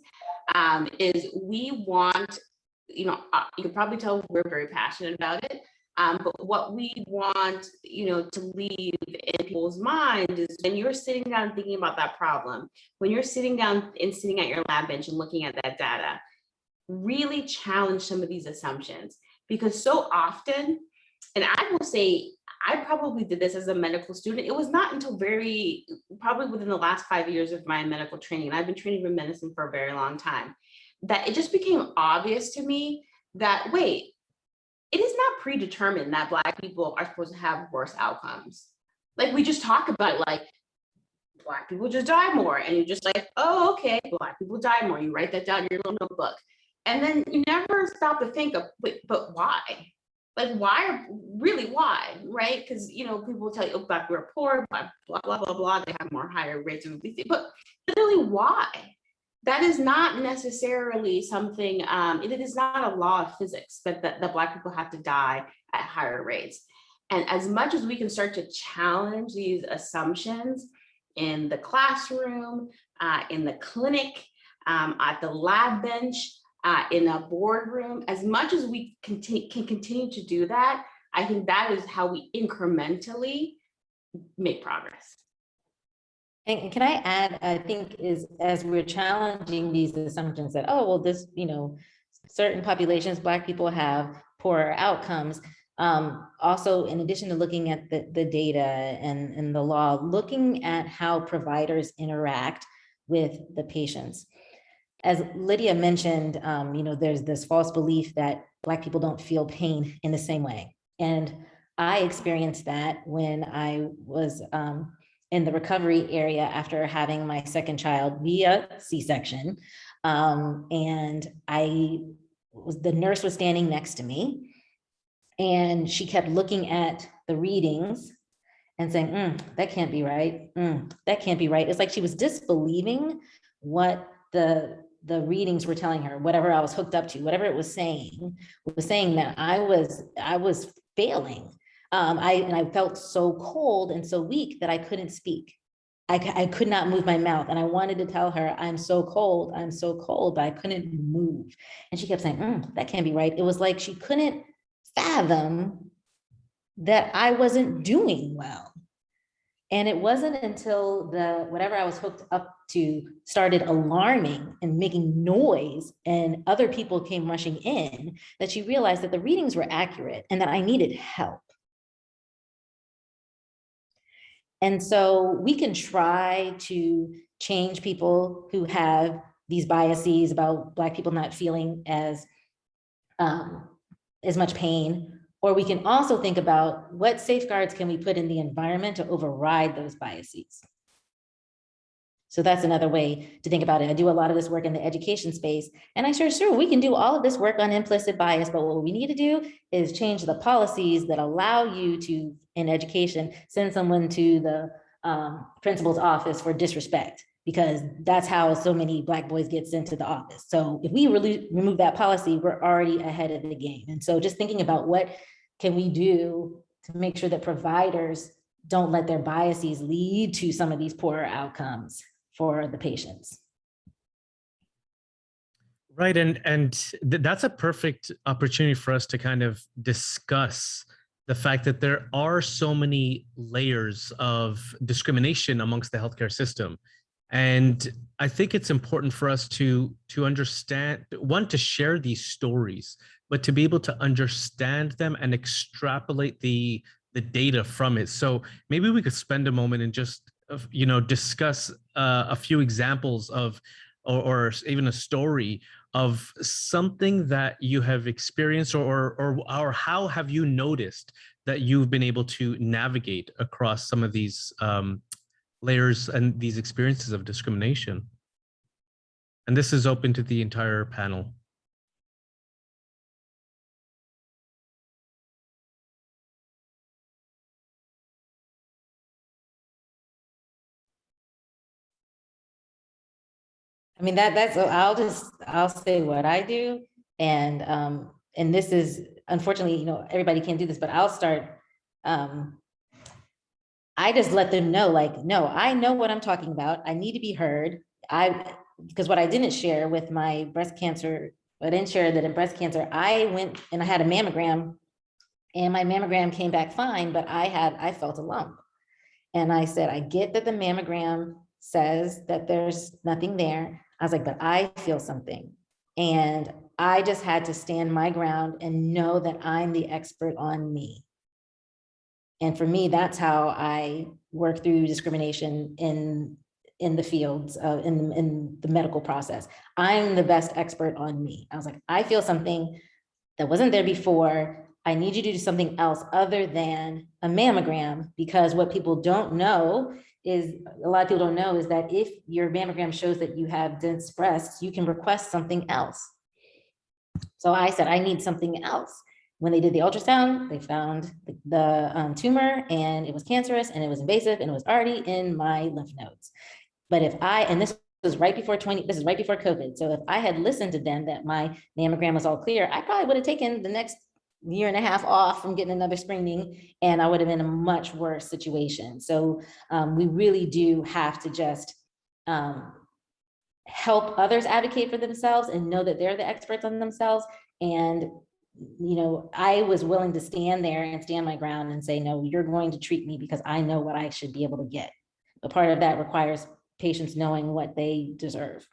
is we want, you can probably tell we're very passionate about it, but what we want, to leave in people's minds is when you're sitting down thinking about that problem, when you're sitting down and sitting at your lab bench and looking at that data, really challenge some of these assumptions, because so often, and I will say, I probably did this as a medical student. It was not until probably within the last 5 years of my medical training, and I've been training for medicine for a very long time, that it just became obvious to me that, wait, it is not predetermined that Black people are supposed to have worse outcomes. Like, we just talk about it like, Black people just die more. And you're just like, oh, okay, Black people die more. You write that down in your little notebook. And then you never stop to think of, wait, but why? Like, why, right? Because, you know, people will tell you, oh, Black people are poor, blah, blah, blah, blah, blah. They have more higher rates of obesity, but literally why? That is not necessarily something, it is not a law of physics that Black people have to die at higher rates. And as much as we can start to challenge these assumptions in the classroom, in the clinic, at the lab bench, in a boardroom, as much as we can continue to do that, I think that is how we incrementally make progress. And can I add, I think is as we're challenging these assumptions that, oh, well, this, you know, certain populations, Black people have poorer outcomes. Also, in addition to looking at the data and the law, looking at how providers interact with the patients. As Lydia mentioned, you know, there's this false belief that Black people don't feel pain in the same way. And I experienced that when I was in the recovery area after having my second child via C-section. And the nurse was standing next to me and she kept looking at the readings and saying, that can't be right. That can't be right. It's like she was disbelieving what the readings were telling her, whatever I was hooked up to, whatever it was saying that I was failing. And I felt so cold and so weak that I couldn't speak. I could not move my mouth. And I wanted to tell her, I'm so cold, but I couldn't move. And she kept saying, that can't be right. It was like she couldn't fathom that I wasn't doing well. And it wasn't until whatever I was hooked up to started alarming and making noise and other people came rushing in that she realized that the readings were accurate and that I needed help. And so we can try to change people who have these biases about Black people not feeling as much pain, or we can also think about what safeguards can we put in the environment to override those biases. So that's another way to think about it. I do a lot of this work in the education space, and I sure we can do all of this work on implicit bias, but what we need to do is change the policies that allow you to, in education, send someone to the principal's office for disrespect, because that's how so many Black boys get sent to the office. So if we really remove that policy, we're already ahead of the game. And so just thinking about what can we do to make sure that providers don't let their biases lead to some of these poorer outcomes for the patients. Right, and that's a perfect opportunity for us to kind of discuss the fact that there are so many layers of discrimination amongst the healthcare system. And I think it's important for us to understand, one, to share these stories, but to be able to understand them and extrapolate the data from it. So maybe we could spend a moment and just, you know, discuss a few examples of, or even a story of something that you have experienced, or how have you noticed that you've been able to navigate across some of these layers and these experiences of discrimination. And this is open to the entire panel. I mean, I'll say what I do. And this is, unfortunately, you know, everybody can't do this, but I'll start. I just let them know, like, no, I know what I'm talking about. I need to be heard. Because what I didn't share with my breast cancer, I didn't share that in breast cancer, I went and I had a mammogram and my mammogram came back fine, but I felt a lump. And I said, I get that the mammogram says that there's nothing there. I was like, but I feel something. And I just had to stand my ground and know that I'm the expert on me. And for me, that's how I work through discrimination in the fields, in the medical process. I'm the best expert on me. I was like, I feel something that wasn't there before. I need you to do something else other than a mammogram, because what people don't know is, a lot of people don't know, is that if your mammogram shows that you have dense breasts, you can request something else. So I said, I need something else. When they did the ultrasound, they found the tumor, and it was cancerous, and it was invasive, and it was already in my lymph nodes. But if and this was right before this is right before COVID. So if I had listened to them that my mammogram was all clear, I probably would have taken the next year and a half off from getting another screening, and I would have been in a much worse situation. So we really do have to just help others advocate for themselves and know that they're the experts on themselves. And, you know, I was willing to stand there and stand my ground and say, no, you're going to treat me because I know what I should be able to get. But part of that requires patients knowing what they deserve.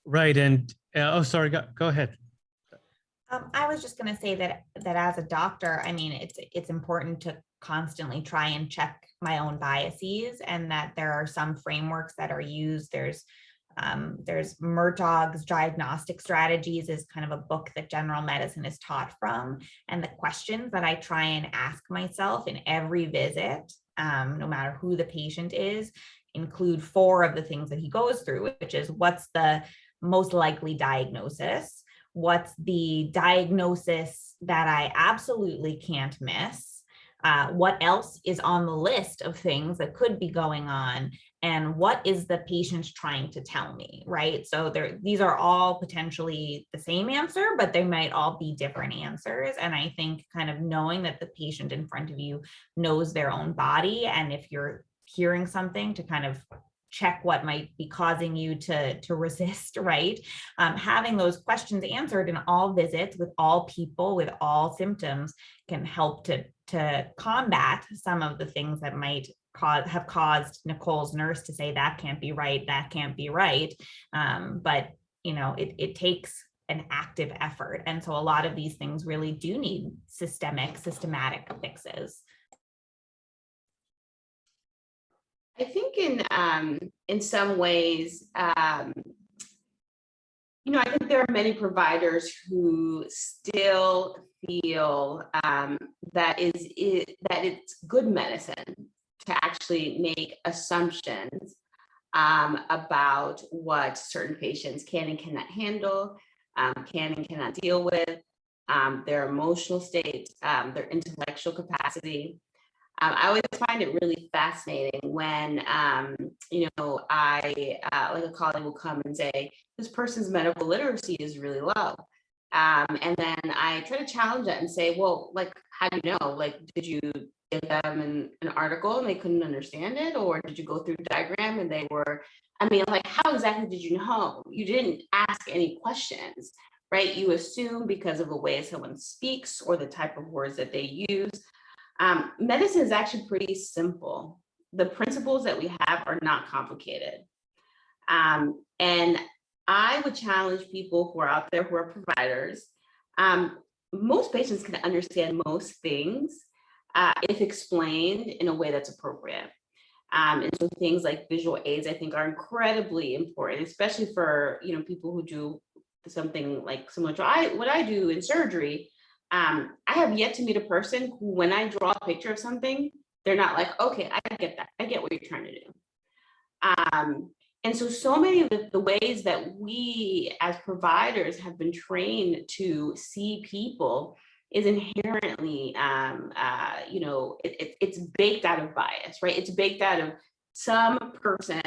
Right. And oh, sorry, go ahead. I was just going to say that as a doctor, I mean, it's important to constantly try and check my own biases, and that there are some frameworks that are used. There's Murtaugh's Diagnostic Strategies is kind of a book that general medicine is taught from. And the questions that I try and ask myself in every visit, no matter who the patient is, include 4 of the things that he goes through, which is what's the most likely diagnosis? What's the diagnosis that I absolutely can't miss? What else is on the list of things that could be going on? And what is the patient trying to tell me, right? So these are all potentially the same answer, but they might all be different answers. And I think kind of knowing that the patient in front of you knows their own body, and if you're hearing something, to kind of check what might be causing you to resist, right? Having those questions answered in all visits with all people with all symptoms can help to combat some of the things that might have caused Nicole's nurse to say that can't be right, that can't be right. But you know, it takes an active effort, and so a lot of these things really do need systematic fixes. I think in some ways, you know, I think there are many providers who still feel that it's good medicine to actually make assumptions about what certain patients can and cannot handle, can and cannot deal with, their emotional state, their intellectual capacity. I always find it really fascinating when, you know, like a colleague will come and say, this person's medical literacy is really low. And then I try to challenge that and say, well, like, how do you know? Like, did you give them an article and they couldn't understand it? Or did you go through a diagram and they were, I mean, like, how exactly did you know? You didn't ask any questions, right? You assume because of the way someone speaks or the type of words that they use. Medicine is actually pretty simple. The principles that we have are not complicated. And I would challenge people who are out there who are providers. Most patients can understand most things if explained in a way that's appropriate. And so things like visual aids, I think, are incredibly important, especially for, you know, people who do something like similar to what I do in surgery. I have yet to meet a person who, when I draw a picture of something, they're not like, okay, I get that. I get what you're trying to do. And so many of the ways that we as providers have been trained to see people is inherently, you know, it's baked out of bias, right? It's baked out of some person,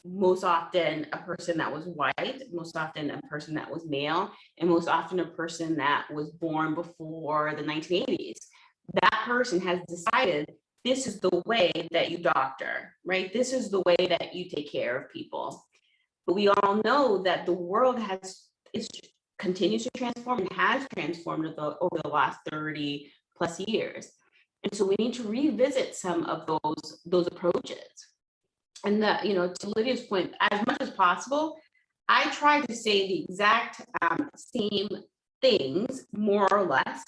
most often a person that was white, most often a person that was male, and most often a person that was born before the 1980s. That person has decided this is the way that you doctor, right? This is the way that you take care of people. But we all know that the world continues to transform and has transformed over the last 30 plus years. And so we need to revisit some of those approaches. And that, you know, to Lydia's point, as much as possible, I try to say the exact same things, more or less,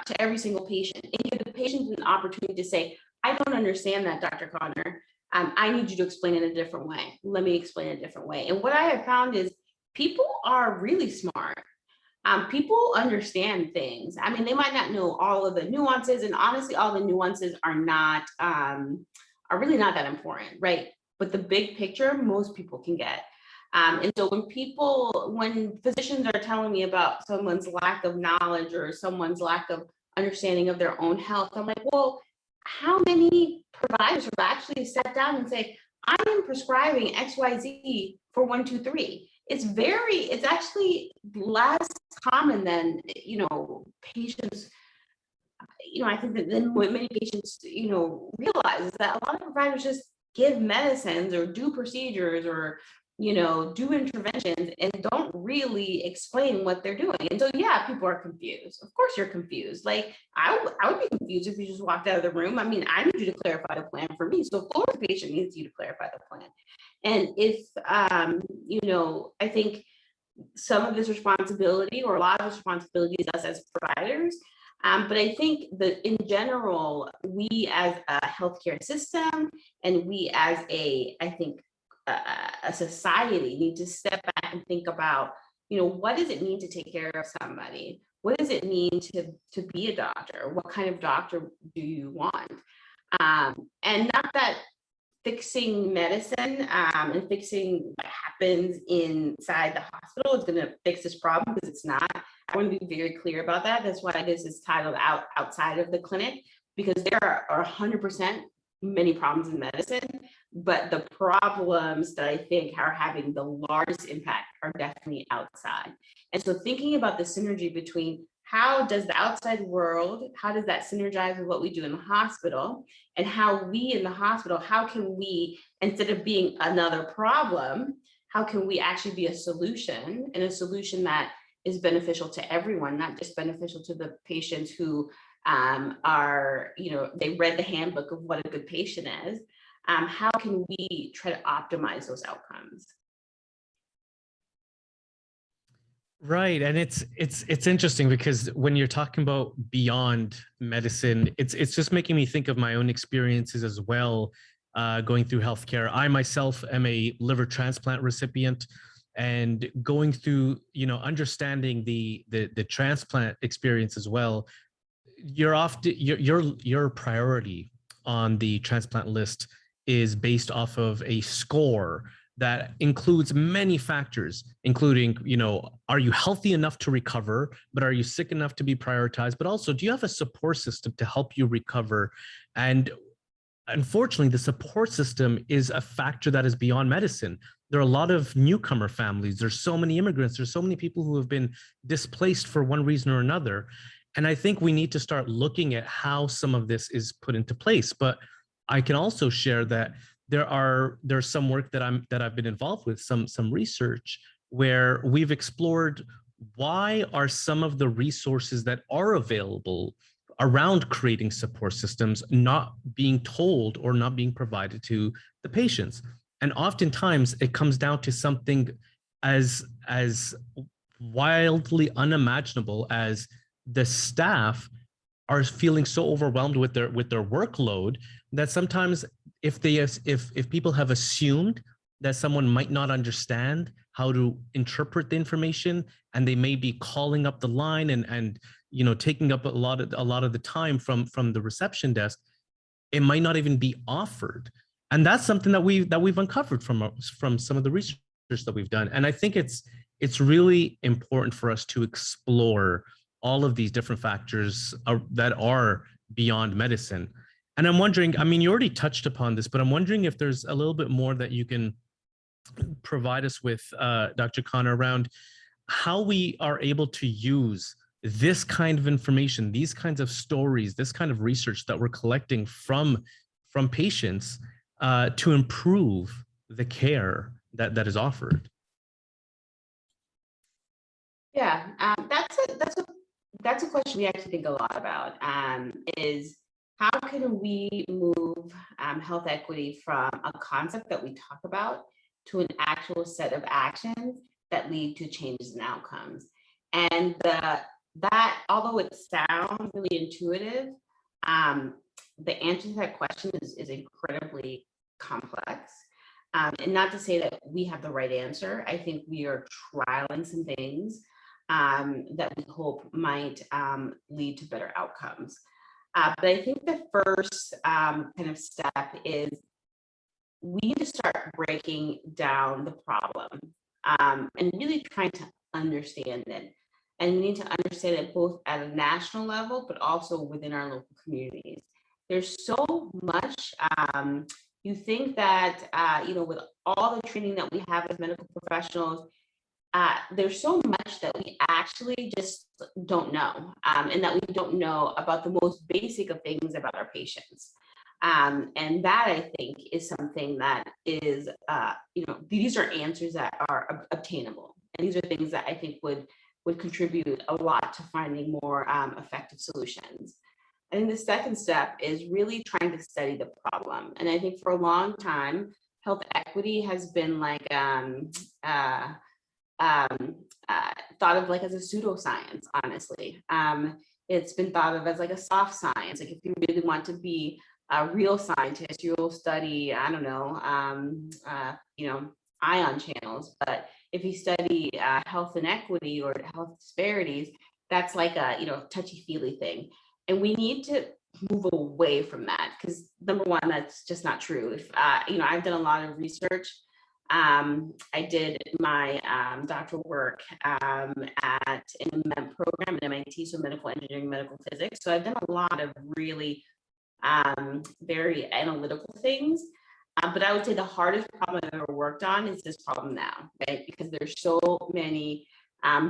to every single patient, and give the patient an opportunity to say, I don't understand that, Dr. Connor. I need you to explain it a different way. Let me explain it a different way. And what I have found is people are really smart. People understand things. I mean, they might not know all of the nuances, and honestly, all the nuances are really not that important, right? But the big picture, most people can get. And so when physicians are telling me about someone's lack of knowledge or someone's lack of understanding of their own health, I'm like, well, how many providers have actually sat down and say, I am prescribing XYZ for 1, 2, 3. It's actually less common than, patients, I think that then what many patients, realize is that a lot of providers just give medicines or do procedures or, do interventions and don't really explain what they're doing. And so, yeah, people are confused. Of course you're confused. Like I would be confused if you just walked out of the room. I mean, I need you to clarify the plan for me. So of course the patient needs you to clarify the plan. And if, I think some of this responsibility or a lot of this responsibility is us as providers. But I think that in general, we as a healthcare system and we as a society need to step back and think about, what does it mean to take care of somebody? What does it mean to be a doctor? What kind of doctor do you want? And not that fixing medicine and fixing what happens inside the hospital is going to fix this problem, because it's not. I want to be very clear about that. That's why this is titled outside of the clinic, because there are 100% many problems in medicine, but the problems that I think are having the largest impact are definitely outside. And so thinking about the synergy between how does the outside world, how does that synergize with what we do in the hospital, and how we in the hospital, how can we, instead of being another problem, how can we actually be a solution, and a solution that is beneficial to everyone, not just beneficial to the patients who are, they read the handbook of what a good patient is. How can we try to optimize those outcomes? Right, and it's interesting because when you're talking about beyond medicine, it's just making me think of my own experiences as well, going through healthcare. I myself am a liver transplant recipient, and going through, understanding the transplant experience as well. Your priority on the transplant list is based off of a score that includes many factors, including, are you healthy enough to recover, but are you sick enough to be prioritized? But also, do you have a support system to help you recover? And unfortunately, the support system is a factor that is beyond medicine. There are a lot of newcomer families. There's so many immigrants. There's so many people who have been displaced for one reason or another. And I think we need to start looking at how some of this is put into place. But I can also share that there's some work that I've been involved with, some research where we've explored why are some of the resources that are available around creating support systems not being told or not being provided to the patients. And oftentimes it comes down to something as wildly unimaginable as the staff are feeling so overwhelmed with their workload that sometimes if people have assumed that someone might not understand how to interpret the information, and they may be calling up the line and taking up a lot of the time from the reception desk, it might not even be offered. And that's something that we've uncovered from some of the research that we've done. And I think it's really important for us to explore all of these different factors that are beyond medicine. And I'm wondering, you already touched upon this, but I'm wondering if there's a little bit more that you can provide us with, Dr. Connor, around how we are able to use this kind of information, these kinds of stories, this kind of research that we're collecting from patients to improve the care that is offered. Yeah, that's a question we actually think a lot about, is how can we move health equity from a concept that we talk about to an actual set of actions that lead to changes in outcomes? And that, although it sounds really intuitive, the answer to that question is incredibly complex. And not to say that we have the right answer. I think we are trialing some things that we hope might lead to better outcomes. But I think the first kind of step is we need to start breaking down the problem and really trying to understand it. And we need to understand it both at a national level, but also within our local communities. There's so much. You think that, with all the training that we have as medical professionals, there's so much that we actually just don't know, and that we don't know about the most basic of things about our patients. And that, I think, is something that is, these are answers that are obtainable. And these are things that I think would contribute a lot to finding more effective solutions. I think the second step is really trying to study the problem. And I think for a long time, health equity has been like thought of like as a pseudoscience, honestly. It's been thought of as like a soft science. Like if you really want to be a real scientist, you'll study, I don't know, ion channels. But if you study health inequity or health disparities, that's like a, touchy-feely thing. And we need to move away from that because number one, that's just not true. If, I've done a lot of research. I did my doctoral work in a MEM program at MIT, so medical engineering, medical physics. So I've done a lot of really very analytical things. But I would say the hardest problem I've ever worked on is this problem now, right? Because there's so many,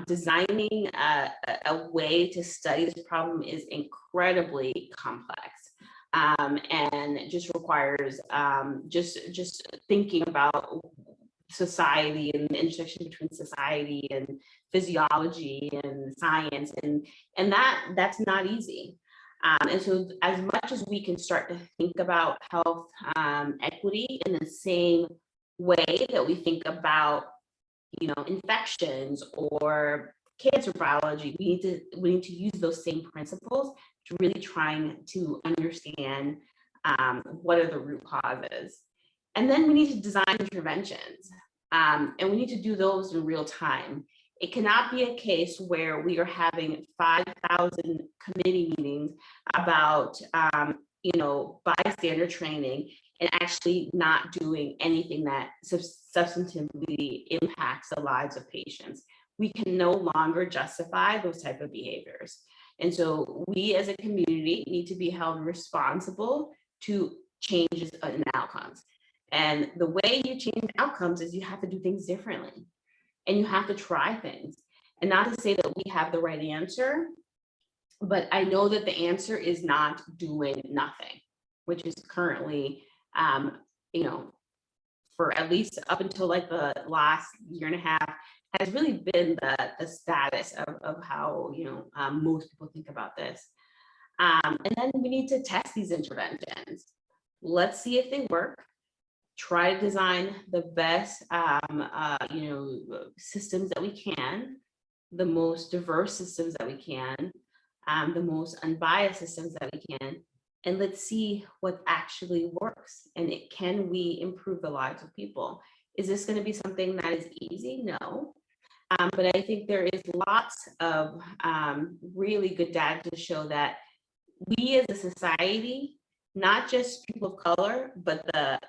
designing a way to study this problem is incredibly complex. And just requires just thinking about society and the intersection between society and physiology and science, and that's not easy. And so as much as we can start to think about health equity in the same way that we think about, infections or cancer biology, we need to use those same principles to really trying to understand what are the root causes. And then we need to design interventions, and we need to do those in real time. It cannot be a case where we are having 5,000 committee meetings about, bystander training and actually not doing anything that substantively impacts the lives of patients. We can no longer justify those type of behaviors. And so we as a community need to be held responsible to changes in outcomes. And the way you change outcomes is you have to do things differently. And you have to try things. And not to say that we have the right answer, but I know that the answer is not doing nothing, which is currently, for at least up until like the last year and a half, has really been the status of how, most people think about this. And then we need to test these interventions. Let's see if they work. Try to design the best, systems that we can, the most diverse systems that we can, the most unbiased systems that we can, and let's see what actually works. And can we improve the lives of people? Is this going to be something that is easy? No. But I think there is lots of really good data to show that we as a society, not just people of color, but the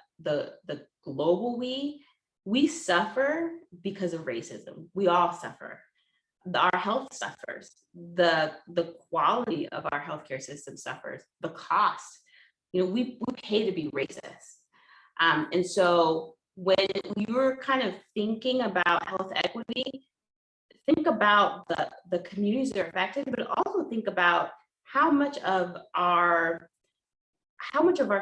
global we suffer because of racism. We all suffer. Our health suffers. The quality of our healthcare system suffers. The cost. We pay to be racist. And so when you're kind of thinking about health equity, think about the communities that are affected, but also think about how much of our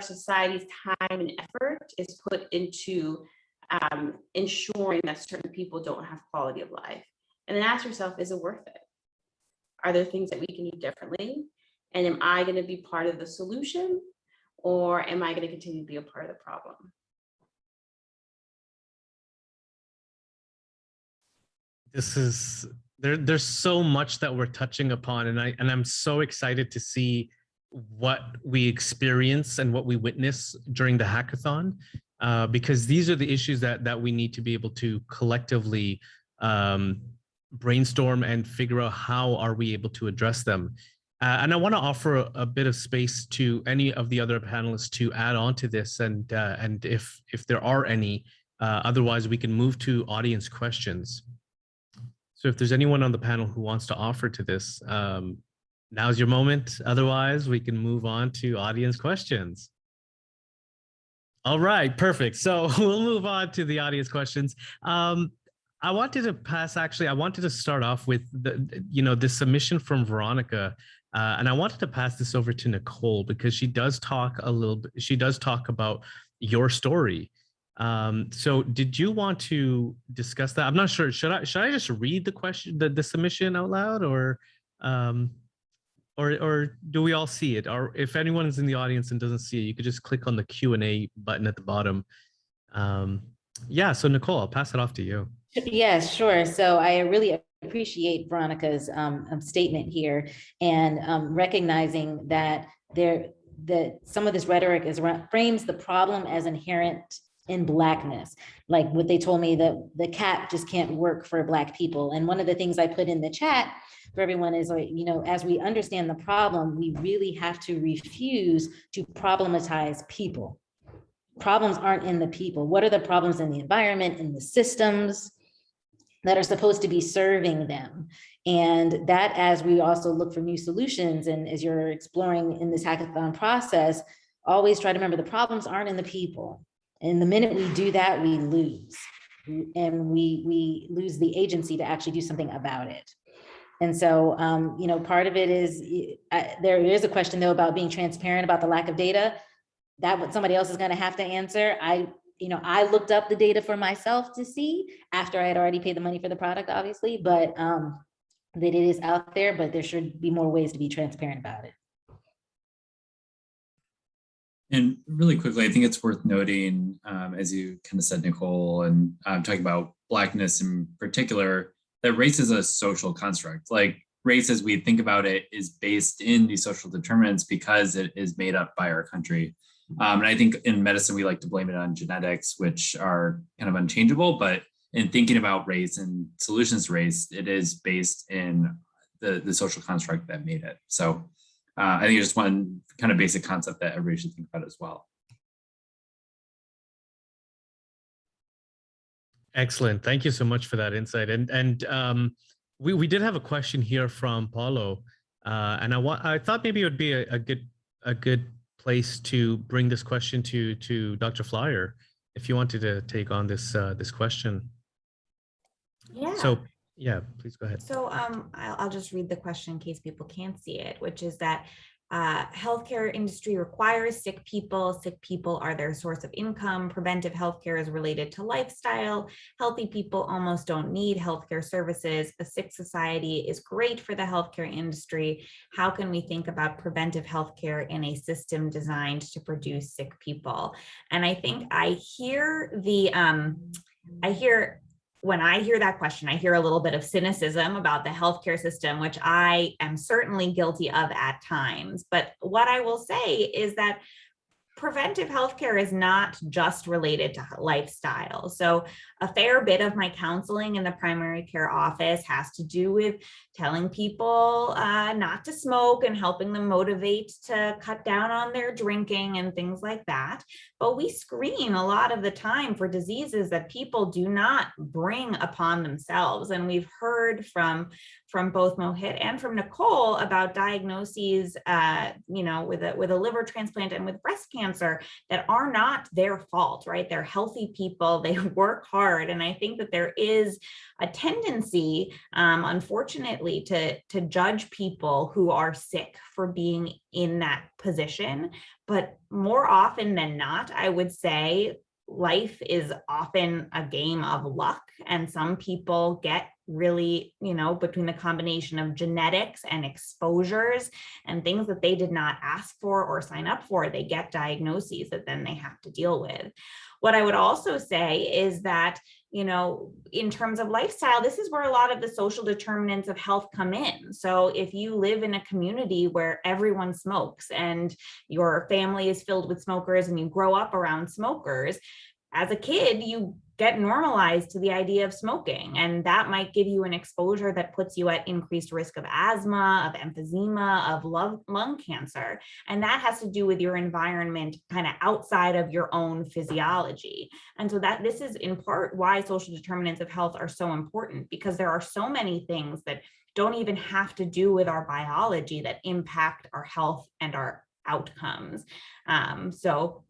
society's time and effort is put into ensuring that certain people don't have quality of life. And then ask yourself, is it worth it? Are there things that we can do differently? And am I going to be part of the solution, or am I going to continue to be a part of the problem? There's so much that we're touching upon, and I'm so excited to see what we experience and what we witness during the hackathon, because these are the issues that we need to be able to collectively brainstorm and figure out how are we able to address them. And I want to offer a bit of space to any of the other panelists to add on to this, and if there are any, otherwise we can move to audience questions. So if there's anyone on the panel who wants to offer to this, now's your moment. Otherwise, we can move on to audience questions. All right, perfect. So we'll move on to the audience questions. I wanted to start off with the submission from Veronica, and I wanted to pass this over to Nicole because she does talk about your story. So did you want to discuss that? I'm not sure. Should I just read the question, the submission out loud, or do we all see it? Or if anyone is in the audience and doesn't see it, you could just click on the Q&A button at the bottom. Yeah, so Nicole, I'll pass it off to you. Yes, sure. So I really appreciate Veronica's statement here, and recognizing that some of this rhetoric frames the problem as inherent in Blackness. Like what they told me, that the cap just can't work for Black people. And one of the things I put in the chat for everyone is, like, as we understand the problem, we really have to refuse to problematize people. Problems aren't in the people. What are the problems in the environment, in the systems that are supposed to be serving them? And that, as we also look for new solutions, and as you're exploring in this hackathon process, always try to remember the problems aren't in the people. And the minute we do that, we lose. And we lose the agency to actually do something about it. And so, part of it is, there is a question though about being transparent about the lack of data. That what somebody else is going to have to answer. I looked up the data for myself to see after I had already paid the money for the product, obviously, but that it is out there, but there should be more ways to be transparent about it. And really quickly, I think it's worth noting, as you kind of said, Nicole, and talking about Blackness in particular, that race is a social construct. Like race, as we think about it, is based in these social determinants because it is made up by our country. And I think in medicine, we like to blame it on genetics, which are kind of unchangeable. But in thinking about race and solutions to race, it is based in the social construct that made it. So I think it's just one kind of basic concept that everybody should think about as well. Excellent. Thank you so much for that insight. And we did have a question here from Paulo, and I thought maybe it would be a good place to bring this question to Dr. Flyer, if you wanted to take on this question. Yeah. So yeah, please go ahead. So I'll just read the question in case people can't see it, which is that healthcare industry requires sick people. Sick people are their source of income. Preventive healthcare is related to lifestyle. Healthy people almost don't need healthcare services. A sick society is great for the healthcare industry. How can we think about preventive healthcare in a system designed to produce sick people? And I think I hear when I hear that question, I hear a little bit of cynicism about the healthcare system, which I am certainly guilty of at times. But what I will say is that preventive healthcare is not just related to lifestyle. So a fair bit of my counseling in the primary care office has to do with telling people not to smoke and helping them motivate to cut down on their drinking and things like that. But we screen a lot of the time for diseases that people do not bring upon themselves. And we've heard from both Mohit and from Nicole about diagnoses, with a liver transplant and with breast cancer that are not their fault, right? They're healthy people, they work hard. And I think that there is a tendency, unfortunately, to judge people who are sick for being in that position. But more often than not, I would say life is often a game of luck, and some people get really, between the combination of genetics and exposures and things that they did not ask for or sign up for, they get diagnoses that then they have to deal with. What I would also say is that, in terms of lifestyle, this is where a lot of the social determinants of health come in. So if you live in a community where everyone smokes and your family is filled with smokers and you grow up around smokers, as a kid, you get normalized to the idea of smoking. And that might give you an exposure that puts you at increased risk of asthma, of emphysema, of lung cancer. And that has to do with your environment kind of outside of your own physiology. And so that this is in part why social determinants of health are so important, because there are so many things that don't even have to do with our biology that impact our health and our outcomes. So,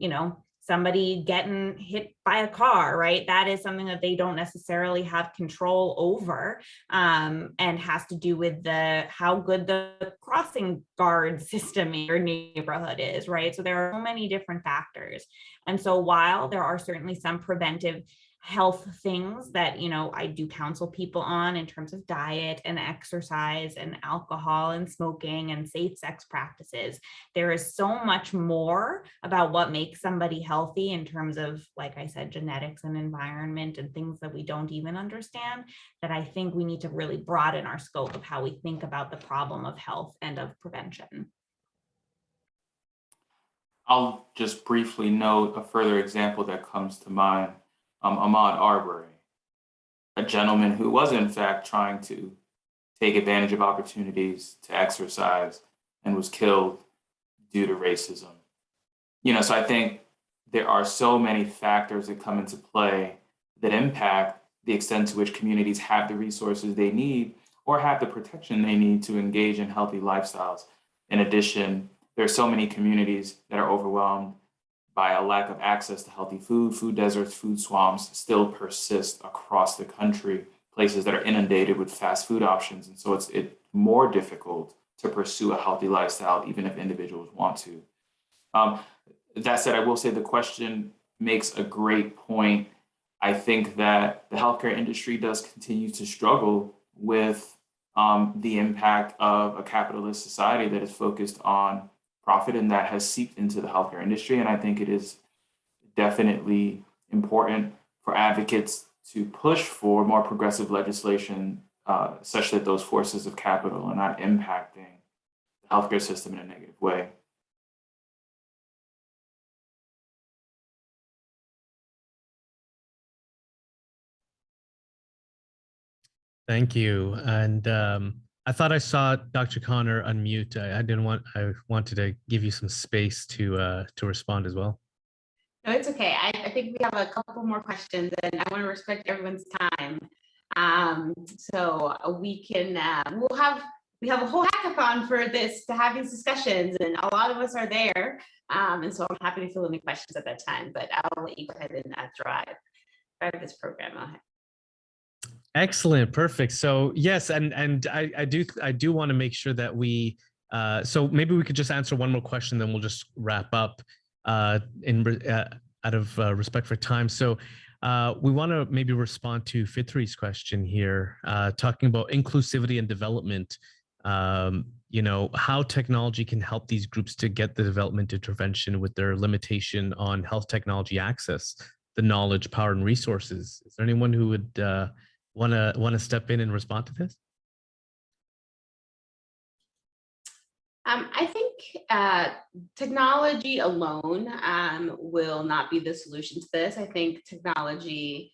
somebody getting hit by a car, right? That is something that they don't necessarily have control over, and has to do with how good the crossing guard system in your neighborhood is, right? So there are so many different factors. And so while there are certainly some preventive health things that, I do counsel people on in terms of diet and exercise and alcohol and smoking and safe sex practices, there is so much more about what makes somebody healthy in terms of, like I said, genetics and environment and things that we don't even understand, that I think we need to really broaden our scope of how we think about the problem of health and of prevention. I'll just briefly note a further example that comes to mind. Ahmaud Arbery, a gentleman who was in fact trying to take advantage of opportunities to exercise and was killed due to racism. So I think there are so many factors that come into play that impact the extent to which communities have the resources they need or have the protection they need to engage in healthy lifestyles. In addition, there are so many communities that are overwhelmed by a lack of access to healthy food. Food deserts, food swamps still persist across the country, places that are inundated with fast food options. And so it's more difficult to pursue a healthy lifestyle, even if individuals want to. That said, I will say the question makes a great point. I think that the healthcare industry does continue to struggle with the impact of a capitalist society that is focused on profit, and that has seeped into the healthcare industry. And I think it is definitely important for advocates to push for more progressive legislation such that those forces of capital are not impacting the healthcare system in a negative way. Thank you. And I thought I saw Dr. Connor unmute. I wanted to give you some space to respond as well. No, it's okay. I think we have a couple more questions, and I want to respect everyone's time. So we can we have a whole hackathon for this, to have these discussions, and a lot of us are there. And so I'm happy to fill any questions at that time, but I'll let you go ahead and drive this program. Excellent, perfect. So yes, and I do want to make sure that we so maybe we could just answer one more question, then we'll just wrap up out of respect for time. So we want to maybe respond to Fitri's question here, talking about inclusivity and development. How technology can help these groups to get the development intervention with their limitation on health technology access, the knowledge, power, and resources. Is there anyone who would want to step in and respond to this? I think technology alone will not be the solution to this. I think technology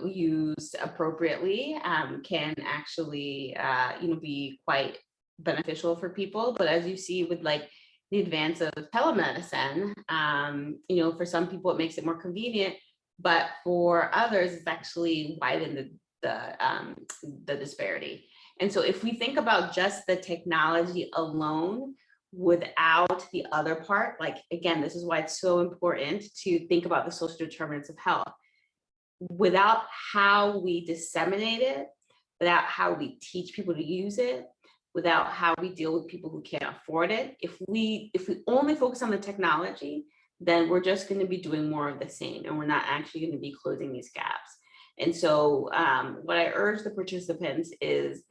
used appropriately can actually be quite beneficial for people. But as you see with the advance of telemedicine, for some people it makes it more convenient, but for others it's actually widened the disparity. And so if we think about just the technology alone without the other part, again, this is why it's so important to think about the social determinants of health. Without how we disseminate it, without how we teach people to use it, without how we deal with people who can't afford it, if we only focus on the technology, then we're just going to be doing more of the same, and we're not actually going to be closing these gaps. And so what I urge the participants is,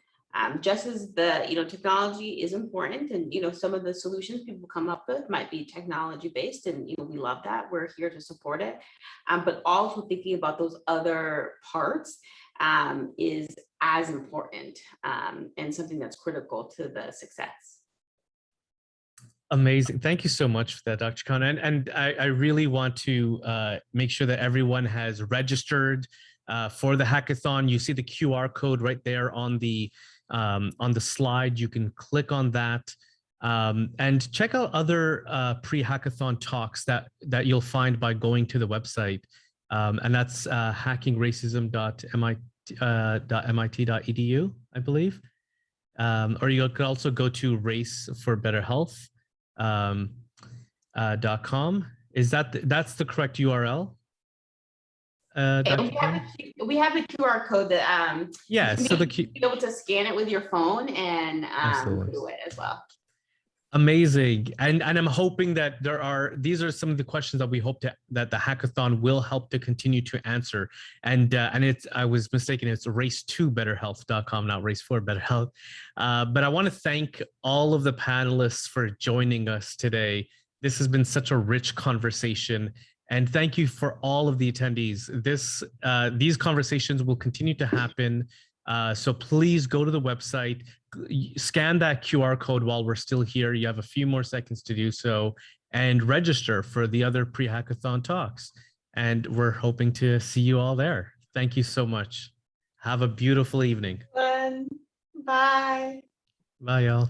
just as the technology is important, and some of the solutions people come up with might be technology based, and we love that, we're here to support it, but also thinking about those other parts is as important, and something that's critical to the success. Amazing. Thank you so much for that, Dr. Khan. And I really want to make sure that everyone has registered for the hackathon. You see the QR code right there on the slide. You can click on that and check out other pre-hackathon talks that you'll find by going to the website. And that's hackingracism.mit.edu, I believe. Or you could also go to raceforbetterhealth.com. Is that's the correct URL? We have a QR code that yeah, so be able to scan it with your phone and do it as well. Amazing. And I'm hoping that these are some of the questions that we hope that the hackathon will help to continue to answer. And I was mistaken, it's race2betterhealth.com, not race4betterhealth. But I want to thank all of the panelists for joining us today. This has been such a rich conversation. And thank you for all of the attendees. These conversations will continue to happen. So please go to the website, scan that QR code while we're still here. You have a few more seconds to do so, and register for the other pre-hackathon talks. And we're hoping to see you all there. Thank you so much. Have a beautiful evening. Bye. Bye, y'all.